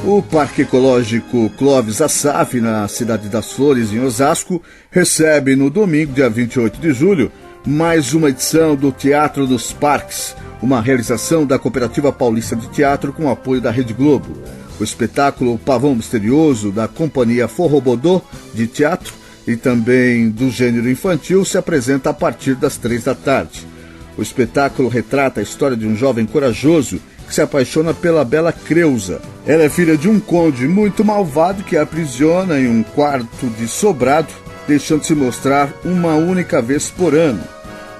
O Parque Ecológico Clóvis Assaf, na cidade das Flores, em Osasco, recebe no domingo, dia 28 de julho, mais uma edição do Teatro dos Parques, uma realização da Cooperativa Paulista de Teatro com apoio da Rede Globo. O espetáculo Pavão Misterioso, da Companhia Forrobodô de Teatro e também do gênero infantil, se apresenta a partir das 3 da tarde. O espetáculo retrata a história de um jovem corajoso que se apaixona pela bela Creusa. Ela é filha de um conde muito malvado que a aprisiona em um quarto de sobrado, deixando-se mostrar uma única vez por ano.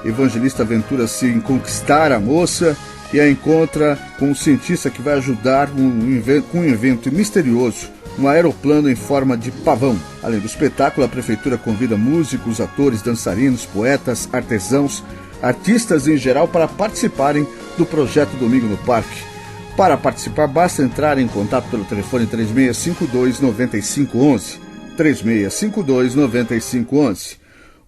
Evangelista aventura-se em conquistar a moça e a encontra com um cientista que vai ajudar com um evento misterioso, um aeroplano em forma de pavão. Além do espetáculo, a prefeitura convida músicos, atores, dançarinos, poetas, artesãos, artistas em geral para participarem do projeto Domingo no Parque. Para participar, basta entrar em contato pelo telefone 3652-9511. 3652-9511.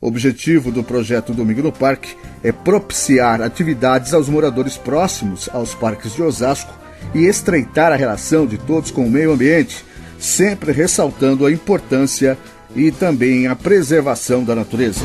O objetivo do projeto Domingo no Parque é propiciar atividades aos moradores próximos aos parques de Osasco e estreitar a relação de todos com o meio ambiente, sempre ressaltando a importância e também a preservação da natureza.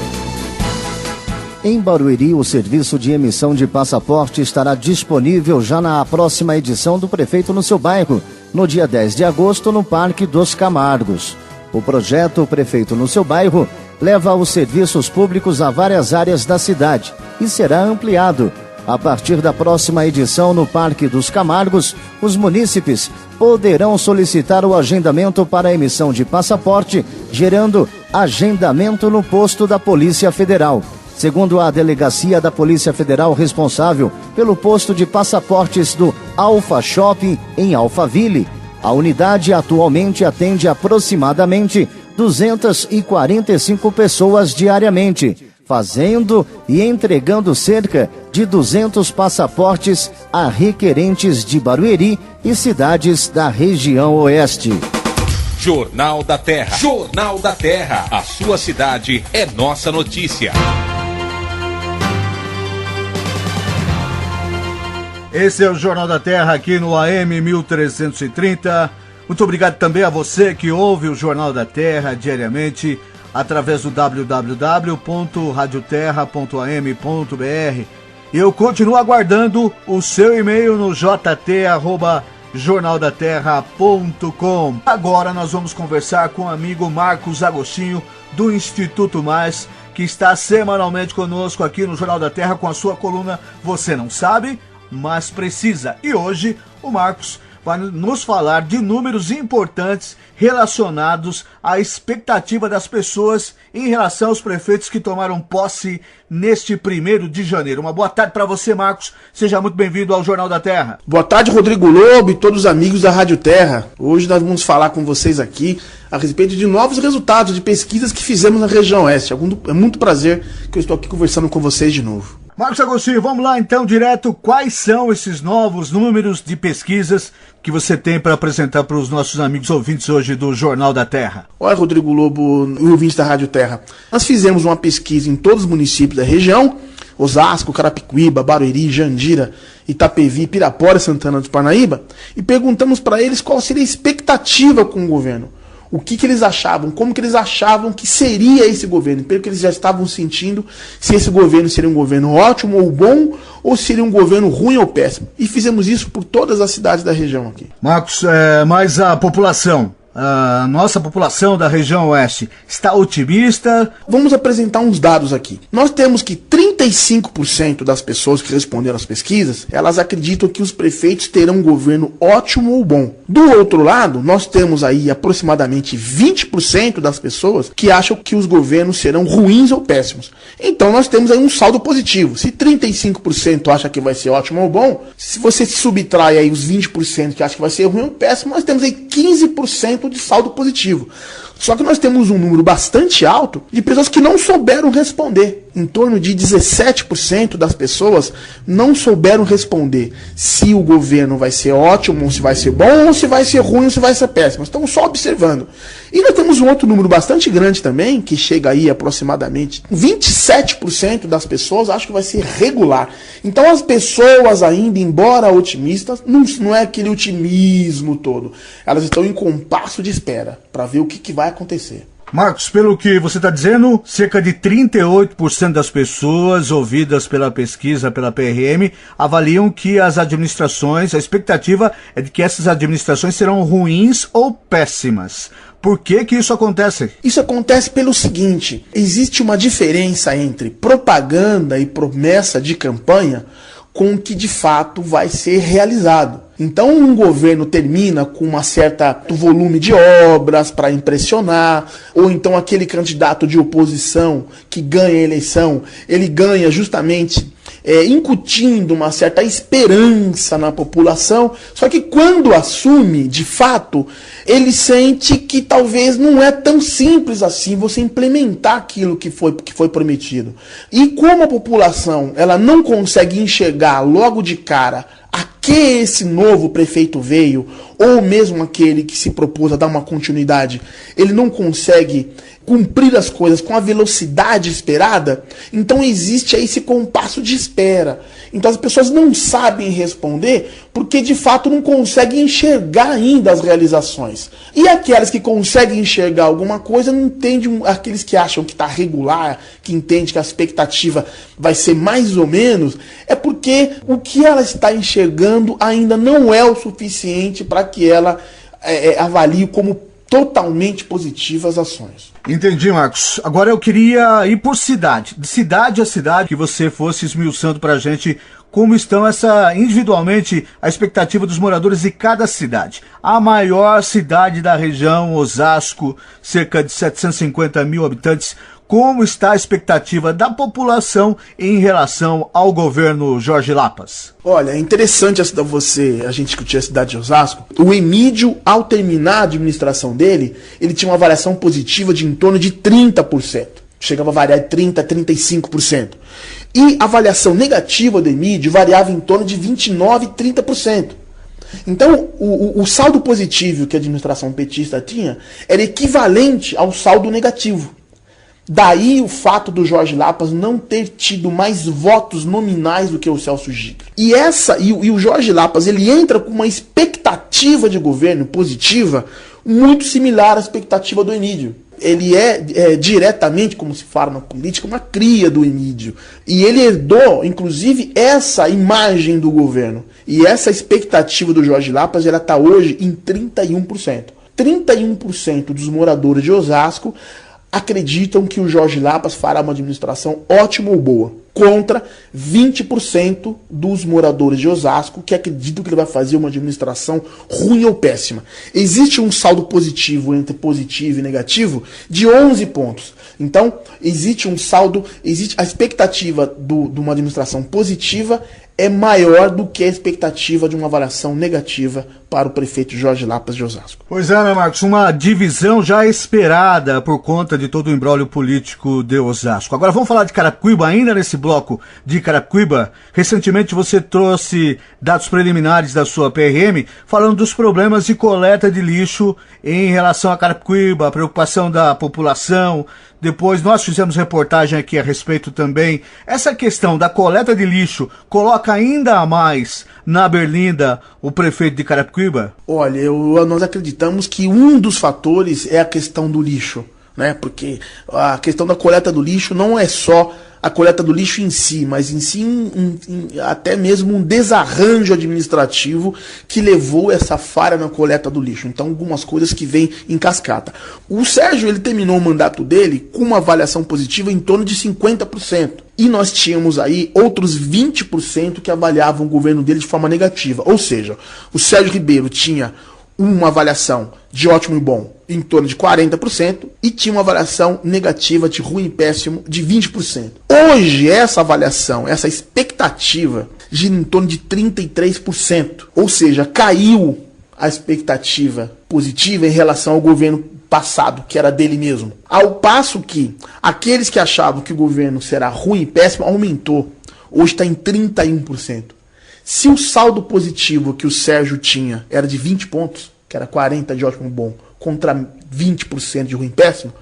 Em Barueri, o serviço de emissão de passaporte estará disponível já na próxima edição do Prefeito no seu bairro, no dia 10 de agosto, no Parque dos Camargos. O projeto Prefeito no seu bairro leva os serviços públicos a várias áreas da cidade e será ampliado. A partir da próxima edição no Parque dos Camargos, os munícipes poderão solicitar o agendamento para a emissão de passaporte, gerando agendamento no posto da Polícia Federal. Segundo a Delegacia da Polícia Federal responsável pelo posto de passaportes do Alfa Shopping, em Alphaville, a unidade atualmente atende aproximadamente 245 pessoas diariamente, fazendo e entregando cerca de 200 passaportes a requerentes de Barueri e cidades da região oeste. Jornal da Terra. Jornal da Terra. A sua cidade é nossa notícia. Esse é o Jornal da Terra aqui no AM 1330. Muito obrigado também a você que ouve o Jornal da Terra diariamente através do www.radioterra.am.br. Eu continuo aguardando o seu e-mail no jt@jornaldaterra.com. Agora nós vamos conversar com o amigo Marcos Agostinho do Instituto Mais, que está semanalmente conosco aqui no Jornal da Terra com a sua coluna Você Não Sabe, Mas Precisa. E hoje o Marcos vai nos falar de números importantes relacionados à expectativa das pessoas em relação aos prefeitos que tomaram posse neste 1º de janeiro. Uma boa tarde para você, Marcos. Seja muito bem-vindo ao Jornal da Terra. Boa tarde, Rodrigo Lobo e todos os amigos da Rádio Terra. Hoje nós vamos falar com vocês aqui a respeito de novos resultados de pesquisas que fizemos na região oeste. É muito prazer que eu estou aqui conversando com vocês de novo. Marcos Agostinho, vamos lá então direto. Quais são esses novos números de pesquisas que você tem para apresentar para os nossos amigos ouvintes hoje do Jornal da Terra? Olha, Rodrigo Lobo e ouvintes da Rádio Terra. Nós fizemos uma pesquisa em todos os municípios da região: Osasco, Carapicuíba, Barueri, Jandira, Itapevi, Pirapora e Santana do Parnaíba, e perguntamos para eles qual seria a expectativa com o governo. O que eles achavam, como que eles achavam que seria esse governo, pelo que eles já estavam sentindo, se esse governo seria um governo ótimo ou bom, ou seria um governo ruim ou péssimo. E fizemos isso por todas as cidades da região aqui. Marcos, mas a população, a nossa população da região oeste, está otimista? Vamos apresentar uns dados aqui. Nós temos que 35% das pessoas que responderam às pesquisas, elas acreditam que os prefeitos terão um governo ótimo ou bom. Do outro lado, nós temos aí aproximadamente 20% das pessoas que acham que os governos serão ruins ou péssimos. Então nós temos aí um saldo positivo. Se 35% acha que vai ser ótimo ou bom, se você subtrai aí os 20% que acha que vai ser ruim ou péssimo, nós temos aí 15% de saldo positivo. Só que nós temos um número bastante alto de pessoas que não souberam responder. em torno de 17% das pessoas não souberam responder se o governo vai ser ótimo, ou se vai ser bom, ou se vai ser ruim, ou se vai ser péssimo. Estão só observando. E nós temos um outro número bastante grande também, que chega aí aproximadamente 27% das pessoas acham que vai ser regular. Então as pessoas ainda, embora otimistas, não é aquele otimismo todo. Elas estão em compasso de espera para ver o que vai acontecer. Marcos, pelo que você está dizendo, cerca de 38% das pessoas ouvidas pela pesquisa, pela PRM, avaliam que as administrações, a expectativa é de que essas administrações serão ruins ou péssimas. Por que isso acontece? Isso acontece pelo seguinte: existe uma diferença entre propaganda e promessa de campanha com o que de fato vai ser realizado. Então um governo termina com um certo volume de obras para impressionar, ou então aquele candidato de oposição que ganha a eleição, ele ganha justamente incutindo uma certa esperança na população, só que quando assume, de fato, ele sente que talvez não é tão simples assim você implementar aquilo que foi prometido. E como a população ela não consegue enxergar logo de cara a que esse novo prefeito veio, ou mesmo aquele que se propôs a dar uma continuidade, ele não consegue cumprir as coisas com a velocidade esperada, então existe aí esse compasso de espera. Então as pessoas não sabem responder porque de fato não conseguem enxergar ainda as realizações. E aquelas que conseguem enxergar alguma coisa não entendem, aqueles que acham que está regular, que entendem que a expectativa vai ser mais ou menos, é porque o que ela está enxergando ainda não é o suficiente para que ela avalie como totalmente positivas as ações. Entendi, Marcos. Agora eu queria ir por cidade, de cidade a cidade, que você fosse esmiuçando pra gente como estão individualmente a expectativa dos moradores de cada cidade. A maior cidade da região, Osasco, cerca de 750 mil habitantes. Como está a expectativa da população em relação ao governo Jorge Lapas? Olha, é interessante a gente discutir a cidade de Osasco. O Emídio, ao terminar a administração dele, ele tinha uma variação positiva de em torno de 30%. Chegava a variar de 30% a 35%. E a avaliação negativa do Emídio variava em torno de 29% e 30%. Então, o saldo positivo que a administração petista tinha era equivalente ao saldo negativo. Daí o fato do Jorge Lapas não ter tido mais votos nominais do que o Celso Giger. E o Jorge Lapas ele entra com uma expectativa de governo positiva muito similar à expectativa do Emídio. Ele é diretamente, como se fala na política, uma cria do Emídio. E ele herdou, inclusive, essa imagem do governo. E essa expectativa do Jorge Lapas ela está hoje em 31%. 31% dos moradores de Osasco acreditam que o Jorge Lapas fará uma administração ótima ou boa, contra 20% dos moradores de Osasco que acreditam que ele vai fazer uma administração ruim ou péssima. Existe um saldo positivo entre positivo e negativo de 11 pontos. Então, existe a expectativa de uma administração positiva é maior do que a expectativa de uma avaliação negativa para o prefeito Jorge Lapas de Osasco. Pois é, né, Marcos? Uma divisão já esperada por conta de todo o imbróglio político de Osasco. Agora vamos falar de Carapicuíba, ainda nesse bloco de Carapicuíba. Recentemente você trouxe dados preliminares da sua PRM falando dos problemas de coleta de lixo em relação a Carapicuíba, a preocupação da população. Depois nós fizemos reportagem aqui a respeito também. Essa questão da coleta de lixo coloca ainda mais na berlinda o prefeito de Carapicuíba? Olha, nós acreditamos que um dos fatores é a questão do lixo, né? Porque a questão da coleta do lixo não é só a coleta do lixo em si, mas em si até mesmo um desarranjo administrativo que levou essa falha na coleta do lixo. Então algumas coisas que vêm em cascata. O Sérgio ele terminou o mandato dele com uma avaliação positiva em torno de 50%. E nós tínhamos aí outros 20% que avaliavam o governo dele de forma negativa. Ou seja, o Sérgio Ribeiro tinha uma avaliação de ótimo e bom em torno de 40% e tinha uma avaliação negativa de ruim e péssimo de 20%. Hoje essa avaliação, essa expectativa gira em torno de 33%. Ou seja, caiu a expectativa positiva em relação ao governo passado, que era dele mesmo. Ao passo que aqueles que achavam que o governo será ruim e péssimo aumentou. Hoje está em 31%. Se o saldo positivo que o Sérgio tinha era de 20 pontos, que era 40 de ótimo bom, contra 20% de ruim e péssimo,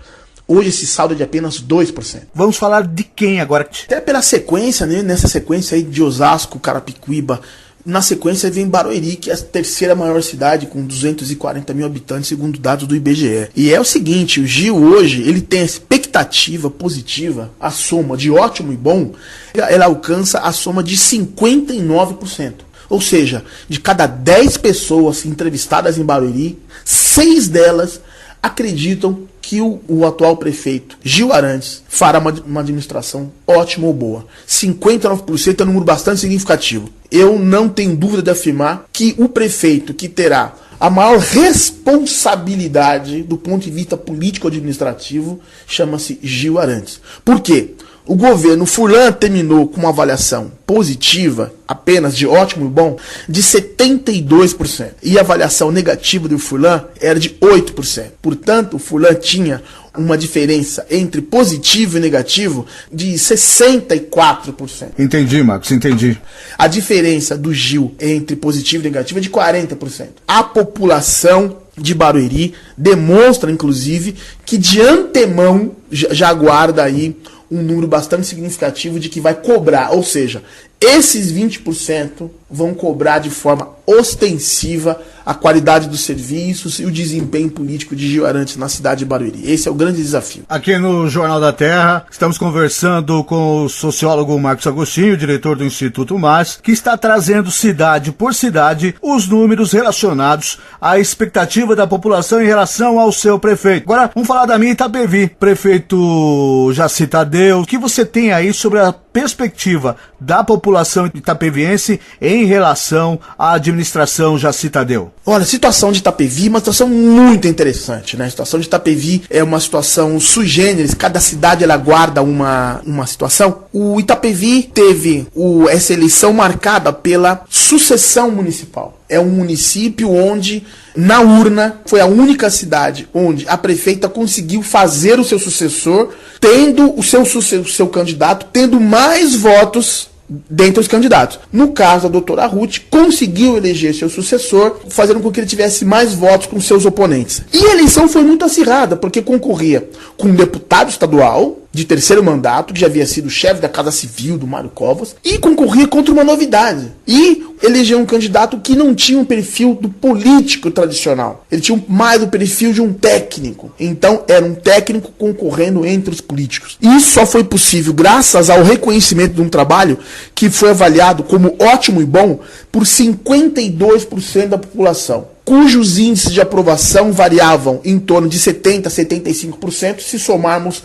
hoje esse saldo é de apenas 2%. Vamos falar de quem agora? Até pela sequência, né? Nessa sequência aí de Osasco, Carapicuíba, na sequência vem Barueri, que é a terceira maior cidade, com 240 mil habitantes, segundo dados do IBGE. E é o seguinte, o Gil hoje, ele tem a expectativa positiva, a soma de ótimo e bom, ela alcança a soma de 59%. Ou seja, de cada 10 pessoas entrevistadas em Barueri, 6 delas acreditam que o atual prefeito Gil Arantes fará uma administração ótima ou boa. 59% é um número bastante significativo. Eu não tenho dúvida de afirmar que o prefeito que terá a maior responsabilidade do ponto de vista político-administrativo chama-se Gil Arantes. Por quê? O governo Furlan terminou com uma avaliação positiva, apenas de ótimo e bom, de 72%. E a avaliação negativa do Furlan era de 8%. Portanto, o Furlan tinha uma diferença entre positivo e negativo de 64%. Entendi, Marcos, entendi. A diferença do Gil entre positivo e negativo é de 40%. A população de Barueri demonstra, inclusive, que de antemão já aguarda aí um número bastante significativo de que vai cobrar, ou seja, esses 20% vão cobrar de forma ostensiva a qualidade dos serviços e o desempenho político de Gil Arantes na cidade de Barueri. Esse é o grande desafio. Aqui no Jornal da Terra, estamos conversando com o sociólogo Marcos Agostinho, diretor do Instituto MAS, que está trazendo cidade por cidade os números relacionados à expectativa da população em relação ao seu prefeito. Agora, vamos falar da minha Itapevi. Prefeito Jaci Tadeu, o que você tem aí sobre a perspectiva da população itapeviense em relação à administração Jaci Tadeu? Olha, a situação de Itapevi é uma situação muito interessante, né? A situação de Itapevi é uma situação sui generis, cada cidade ela guarda uma situação. O Itapevi teve essa eleição marcada pela sucessão municipal. É um município onde, na urna, foi a única cidade onde a prefeita conseguiu fazer o seu sucessor, tendo o seu candidato, tendo mais votos dentre os candidatos. No caso, a doutora Ruth conseguiu eleger seu sucessor, fazendo com que ele tivesse mais votos com seus oponentes. E a eleição foi muito acirrada, porque concorria com um deputado estadual de terceiro mandato, que já havia sido chefe da Casa Civil, do Mário Covas, e concorria contra uma novidade. E elegeu um candidato que não tinha um perfil do político tradicional. Ele tinha mais o perfil de um técnico. Então, era um técnico concorrendo entre os políticos. E isso só foi possível graças ao reconhecimento de um trabalho que foi avaliado como ótimo e bom por 52% da população, cujos índices de aprovação variavam em torno de 70% a 75%, se somarmos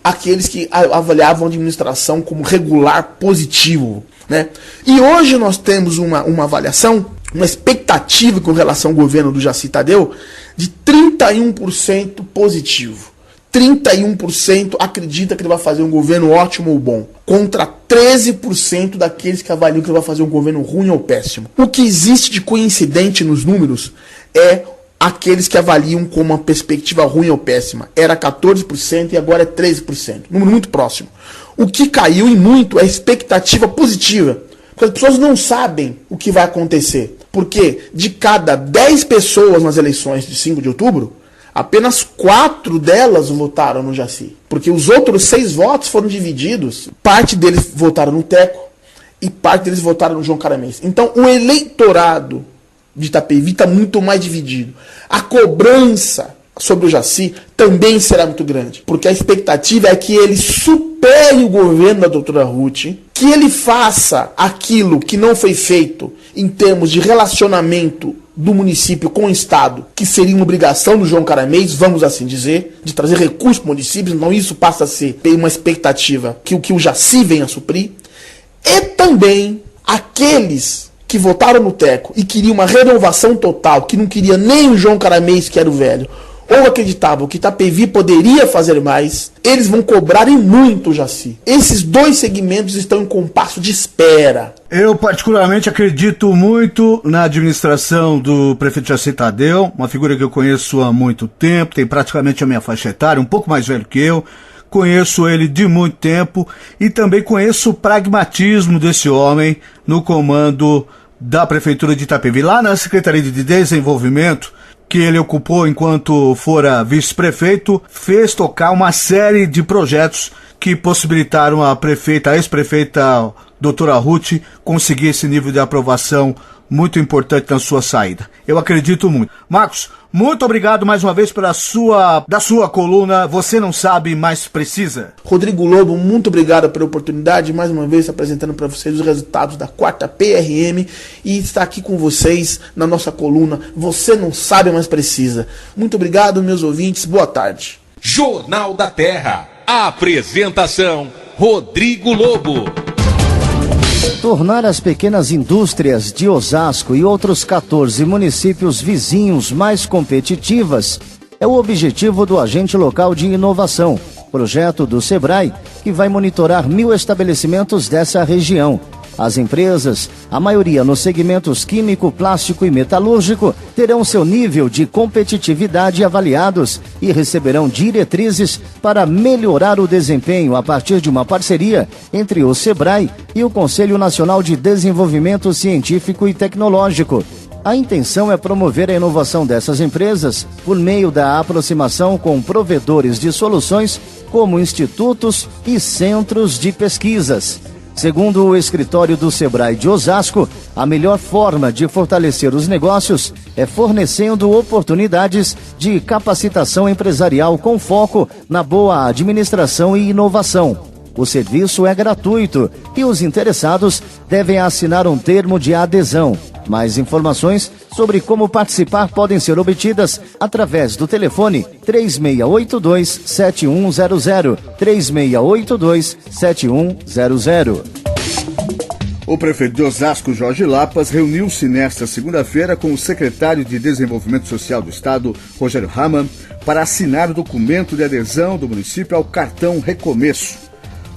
aqueles que avaliavam a administração como regular positivo, né? E hoje nós temos uma avaliação, uma expectativa com relação ao governo do Jaci Tadeu de 31% positivo. 31% acredita que ele vai fazer um governo ótimo ou bom, contra 13% daqueles que avaliam que ele vai fazer um governo ruim ou péssimo. O que existe de coincidente nos números é aqueles que avaliam com uma perspectiva ruim ou péssima. Era 14% e agora é 13%. Número muito próximo. O que caiu em muito é a expectativa positiva. Porque as pessoas não sabem o que vai acontecer. Porque de cada 10 pessoas nas eleições de 5 de outubro, apenas 4 delas votaram no Jaci. Porque os outros 6 votos foram divididos. Parte deles votaram no Teco e parte deles votaram no João Caramês. Então o eleitorado de Itapevi está muito mais dividido. A cobrança sobre o Jaci também será muito grande, porque a expectativa é que ele supere o governo da doutora Ruth, que ele faça aquilo que não foi feito em termos de relacionamento do município com o Estado, que seria uma obrigação do João Caramês, vamos assim dizer, de trazer recursos para o município, então isso passa a ser uma expectativa que o Jaci venha a suprir, e também aqueles que votaram no Teco e queriam uma renovação total, que não queria nem o João Caramês, que era o velho, ou acreditavam que Itapevi poderia fazer mais, eles vão cobrar em muito, Jaci. Esses dois segmentos estão em compasso de espera. Eu particularmente acredito muito na administração do prefeito Jaci Tadeu, uma figura que eu conheço há muito tempo, tem praticamente a minha faixa etária, um pouco mais velho que eu. Conheço ele de muito tempo e também conheço o pragmatismo desse homem no comando da Prefeitura de Itapevi. Lá na Secretaria de Desenvolvimento, que ele ocupou enquanto fora vice-prefeito, fez tocar uma série de projetos que possibilitaram a ex-prefeita doutora Ruth, conseguir esse nível de aprovação muito importante na sua saída. Eu acredito muito. Marcos, muito obrigado mais uma vez da sua coluna Você Não Sabe, Mas Precisa. Rodrigo Lobo, muito obrigado pela oportunidade, mais uma vez apresentando para vocês os resultados da 4ª PRM e estar aqui com vocês na nossa coluna Você Não Sabe, Mas Precisa. Muito obrigado, meus ouvintes, boa tarde. Jornal da Terra. Apresentação: Rodrigo Lobo. Tornar as pequenas indústrias de Osasco e outros 14 municípios vizinhos mais competitivas é o objetivo do Agente Local de Inovação, projeto do Sebrae, que vai monitorar 1.000 estabelecimentos dessa região. As empresas, a maioria nos segmentos químico, plástico e metalúrgico, terão seu nível de competitividade avaliados e receberão diretrizes para melhorar o desempenho a partir de uma parceria entre o Sebrae e o Conselho Nacional de Desenvolvimento Científico e Tecnológico. A intenção é promover a inovação dessas empresas por meio da aproximação com provedores de soluções como institutos e centros de pesquisas. Segundo o escritório do Sebrae de Osasco, a melhor forma de fortalecer os negócios é fornecendo oportunidades de capacitação empresarial com foco na boa administração e inovação. O serviço é gratuito e os interessados devem assinar um termo de adesão. Mais informações sobre como participar podem ser obtidas através do telefone 3682-7100, 3682-7100. O prefeito de Osasco, Jorge Lapas, reuniu-se nesta segunda-feira com o secretário de Desenvolvimento Social do Estado, Rogério Hamann, para assinar o documento de adesão do município ao Cartão Recomeço.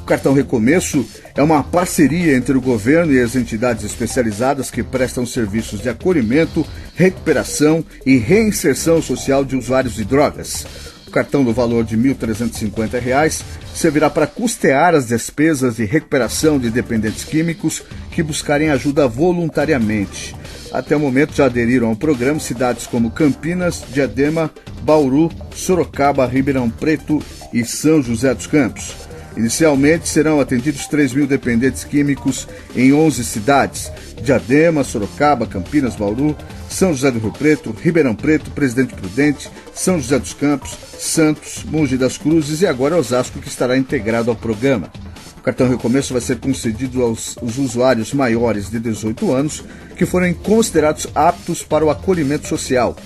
O Cartão Recomeço é uma parceria entre o governo e as entidades especializadas que prestam serviços de acolhimento, recuperação e reinserção social de usuários de drogas. O cartão do valor de R$ 1.350 servirá para custear as despesas de recuperação de dependentes químicos que buscarem ajuda voluntariamente. Até o momento já aderiram ao programa cidades como Campinas, Diadema, Bauru, Sorocaba, Ribeirão Preto e São José dos Campos. Inicialmente serão atendidos 3.000 dependentes químicos em 11 cidades: Diadema, Sorocaba, Campinas, Bauru, São José do Rio Preto, Ribeirão Preto, Presidente Prudente, São José dos Campos, Santos, Mogi das Cruzes e agora Osasco, que estará integrado ao programa. O cartão Recomeço vai ser concedido aos usuários maiores de 18 anos que forem considerados aptos para o acolhimento social.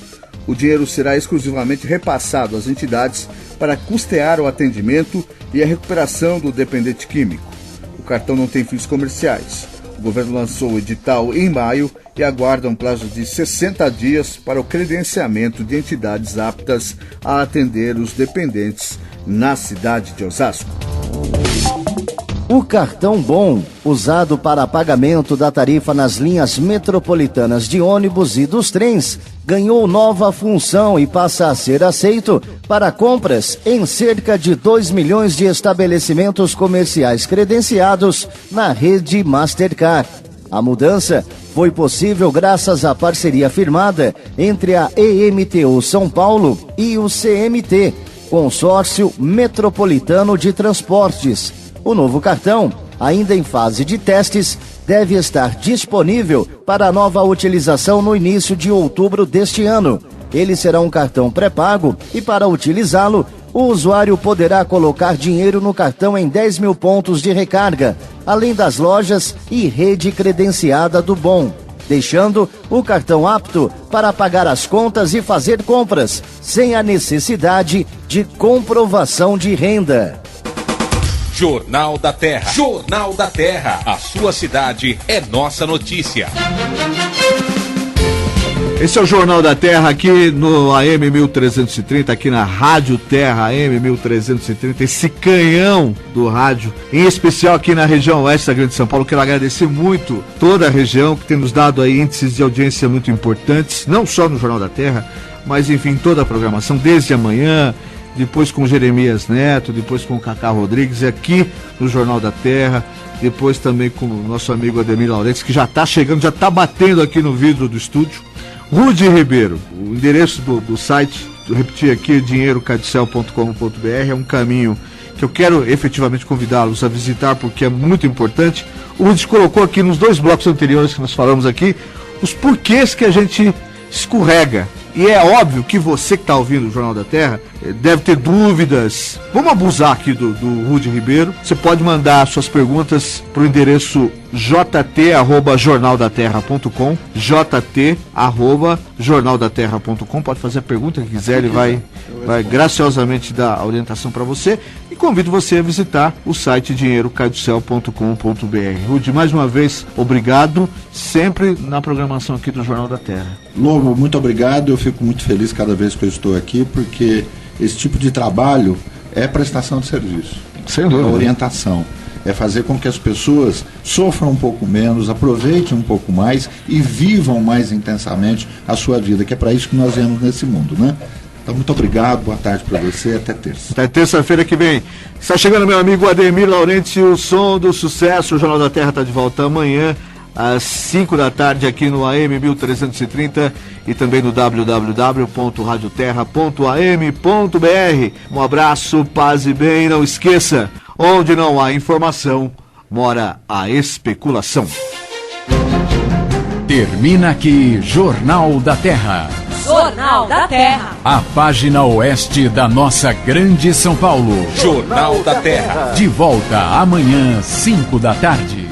O dinheiro será exclusivamente repassado às entidades para custear o atendimento e a recuperação do dependente químico. O cartão não tem fins comerciais. O governo lançou o edital em maio e aguarda um prazo de 60 dias para o credenciamento de entidades aptas a atender os dependentes na cidade de Osasco. O cartão Bom, usado para pagamento da tarifa nas linhas metropolitanas de ônibus e dos trens, ganhou nova função e passa a ser aceito para compras em cerca de 2 milhões de estabelecimentos comerciais credenciados na rede Mastercard. A mudança foi possível graças à parceria firmada entre a EMTU São Paulo e o CMT, Consórcio Metropolitano de Transportes. O novo cartão, ainda em fase de testes, deve estar disponível para nova utilização no início de outubro deste ano. Ele será um cartão pré-pago e, para utilizá-lo, o usuário poderá colocar dinheiro no cartão em 10 mil pontos de recarga, além das lojas e rede credenciada do Bom, deixando o cartão apto para pagar as contas e fazer compras, sem a necessidade de comprovação de renda. Jornal da Terra. Jornal da Terra. A sua cidade é nossa notícia. Esse é o Jornal da Terra aqui no AM 1330, aqui na Rádio Terra AM 1330, esse canhão do rádio, em especial aqui na região oeste da Grande São Paulo. Quero agradecer muito toda a região que tem nos dado aí índices de audiência muito importantes, não só no Jornal da Terra, mas enfim, toda a programação, desde amanhã, depois com o Jeremias Neto, depois com o Cacá Rodrigues, aqui no Jornal da Terra, depois também com o nosso amigo Ademir Laurentes, que já está chegando, já está batendo aqui no vidro do estúdio. Rude Ribeiro, o endereço do site, eu repeti aqui, dinheirocadicel.com.br, é um caminho que eu quero efetivamente convidá-los a visitar, porque é muito importante. O Rude colocou aqui nos 2 blocos anteriores que nós falamos aqui, os porquês que a gente escorrega. E é óbvio que você que está ouvindo o Jornal da Terra deve ter dúvidas. Vamos abusar aqui do Rude Ribeiro. Você pode mandar suas perguntas para o endereço jt@jornaldaterra.com, jt@jornaldaterra.com. Pode fazer a pergunta que quiser, ele vai graciosamente dar a orientação para você. E convido você a visitar o site dinheirocadicel.com.br. Rude, mais uma vez, obrigado, sempre na programação aqui do Jornal da Terra. Lobo, muito obrigado, eu fico muito feliz cada vez que eu estou aqui, porque esse tipo de trabalho é prestação de serviço. Sem dúvida. É orientação. É fazer com que as pessoas sofram um pouco menos, aproveitem um pouco mais e vivam mais intensamente a sua vida, que é para isso que nós viemos nesse mundo, né? Então, muito obrigado, boa tarde para você, até terça. Até terça-feira que vem. Está chegando meu amigo Ademir Laurentes, o som do sucesso. O Jornal da Terra está de volta amanhã, às 5 da tarde, aqui no AM 1330 e também no www.radioterra.am.br. Um abraço, paz e bem. Não esqueça, onde não há informação, mora a especulação. Termina aqui Jornal da Terra. Jornal da Terra. A página oeste da nossa grande São Paulo. Jornal da Terra. De volta amanhã, 5 da tarde.